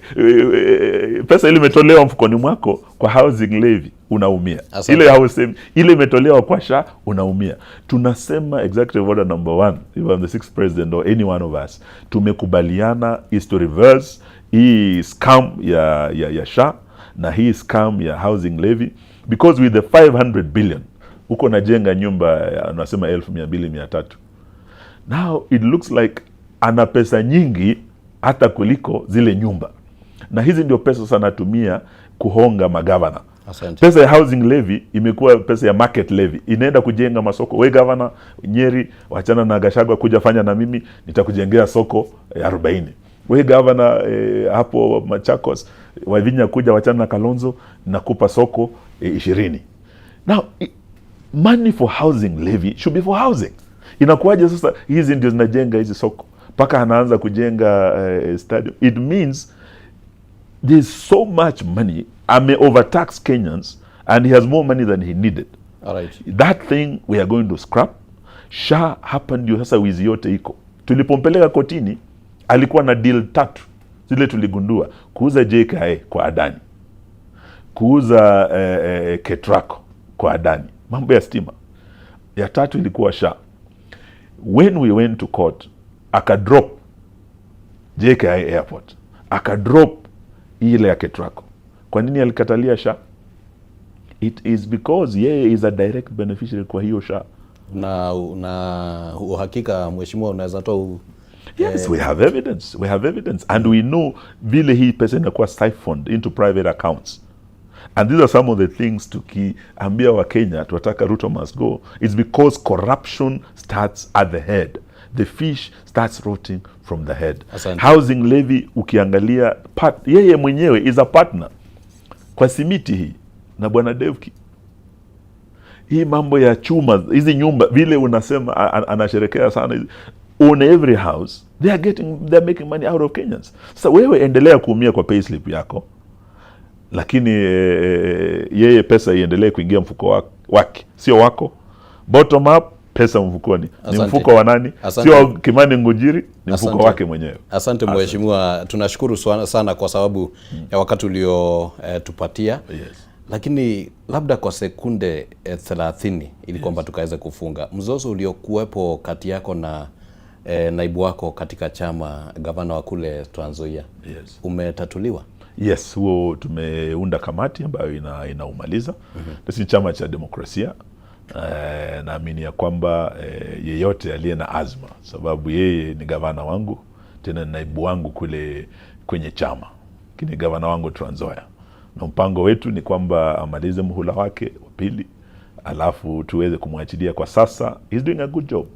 pesa ile imetolewa mfukoni mwako kwa housing levy unaumia. Ile hausemi, ile imetolewa kwa SHA unaumia. Tunasema executive order number 1, if I'm the 6th president or any one of us, tumekubaliana is to reverse hii scam ya SHA na hii scam ya housing levy, because with the 500 billion uko najenga nyumba anasema 1200-300. Now it looks like ana pesa nyingi hata kuliko zile nyumba, na hizi ndio pesa sana natumia kuhonga magavana. Pesa ya housing levy imekuwa pesa ya market levy, inaenda kujenga masoko. We governor Nyeri, wachana na Gachagua, kuja fanya na mimi, nitakujengea soko 40. We governor hapo Machakos, Wavinya, kuja wachana na Kalonzo, nakupa soko 20. Now money for housing levy should be for housing. Inakuwaje sasa hizi ndio zinajenga hizi soko mpaka anaanza kujenga stadium? It means there's so much money. Overtax Kenyans and he has more money than he needed. All right. That thing we are going to scrap. SHA hapa ndio sasa wizi yote iko. Tulipompeleka kotini alikuwa na deal 3 zile tuligundua: kuuza JKIA kwa Adani, kuuza Ketraco kwa Adani, mambo ya stima. Ya 3 ilikuwa SHA. When we went to court, akadrop JKIA Airport, akadrop ile ya Ketraco. Kwa nini alikatalia SHA? It is because yeye is a direct beneficiary kwa hiyo SHA. Na uhakika mheshimiwa unaweza toa Yes, we have evidence. We have evidence. And we know vile hii pesa inakuwa siphoned into private accounts. And these are some of the things tukiambia wa Kenya tunataka Ruto must go. It's because corruption starts at the head. The fish starts rotting from the head. Asante. Housing levy ukiangalia yeye mwenyewe is a partner kwa simiti hii na bwana Devki. Hii mambo ya chuma, hizi nyumba vile unasema anasherekea sana, on every house they're making money out of Kenyans. Sasa wewe endelea kuumia kwa payslip yako, lakini yeye pesa iendelee kuingia mfuko wake, sio wako. Bottom up, pesa mfukoni. Ni mfuko wa nani? Sio Kimani Ngunjiri, ni mfuko wake mwenyewe. Asante mheshimiwa, tunashukuru sana kwa sababu ya wakati ulio tupatia. Yes. Lakini labda kwa sekunde 30 ili kwamba tukaweza kufunga mzozo uliokuwepo kati yako na naibu wako katika chama, gavana wa kule Trans Nzoia, umetatuliwa? Yes, huo tumeunda kamati ambayo inaumaliza. Ni chama cha demokrasia. Naamini ya kwamba yeyote aliye na azma, sababu yeye ni gavana wangu, tena naibu wangu kule kwenye chama, lakini gavana wangu Trans Nzoia, na mpango wetu ni kwamba amalize muhula wake wa pili, alafu tuweze kumwachilia. Kwa sasa he's doing a good job.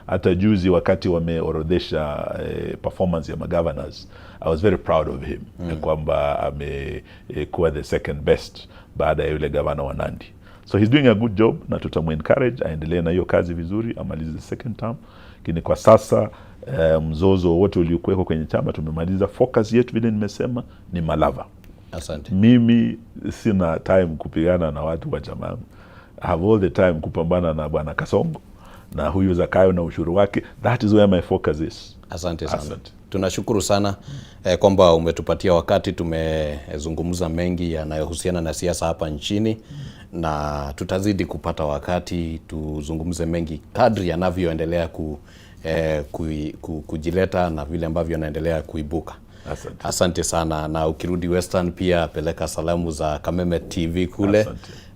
Hata juzi wakati wameorodhesha performance ya governors, I was very proud of him, kwamba amekuwa the second best baada ya yule gavana wa Nandi. So he's doing a good job, na tutamu-encourage aendelee na hiyo kazi vizuri, amalize the second term. Lakini kwa sasa mzozo wote uliokuweko kwenye chama tumemaliza. Focus yetu vile nimesema ni Malava. Asante. Mimi sina time kupigana na watu wa chama. I have all the time kupambana na Bwana Kasongo na huyu Zakayo na ushuru wake. That is where my focus is. Asante sana. Tunashukuru sana kwamba umetupatia wakati. Tumezungumza mengi yanayohusiana na siasa hapa nchini, na tutazidi kupata wakati tuzungumze mengi kadri yanavyoendelea kujileta na vile ambavyo yanaendelea kuibuka. Asante sana, na ukirudi Western pia peleka salamu za Kameme TV kule.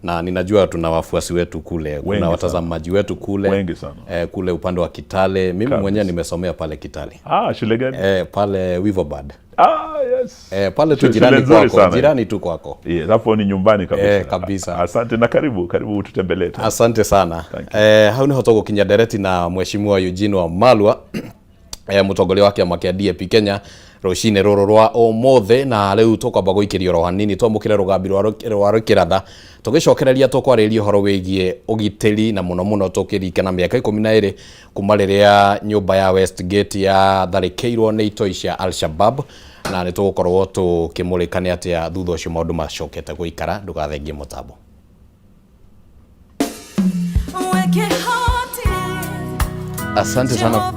Na ninajua tuna wafuasi wetu kule, kuna watazamaji wetu kule wengi sana. Kule upande wa Kitale. Mimi mwenyewe nimesomea pale Kitale. Shule gani? Pale Weaverbird. Yes. Pale tu jirani kwako, jirani tu kwako. Hapo ni nyumbani kabisa. Kabisa. Asante na karibu ututembelee. Asante sana. Hauni hotogo kinya dereti na Mheshimiwa Eugene Wamalwa, mutongoria wake amakia DAP Kenya roshine roro rwa omothe, na riu tukwamba guikiria ro hanini twamukire rugambi rwa kiratha tugicokereria tukwariria horo wigie ugitiri, na muno tukirikana miaka 12 kuma riria nyumba ya Westgate ya tharikirwo ni itoi cia Al-Shabab, na ni tugukorwo tukimurikania atia thutha ucio maundu macokete guikara. Ndugathengie mutambo. Asante sana.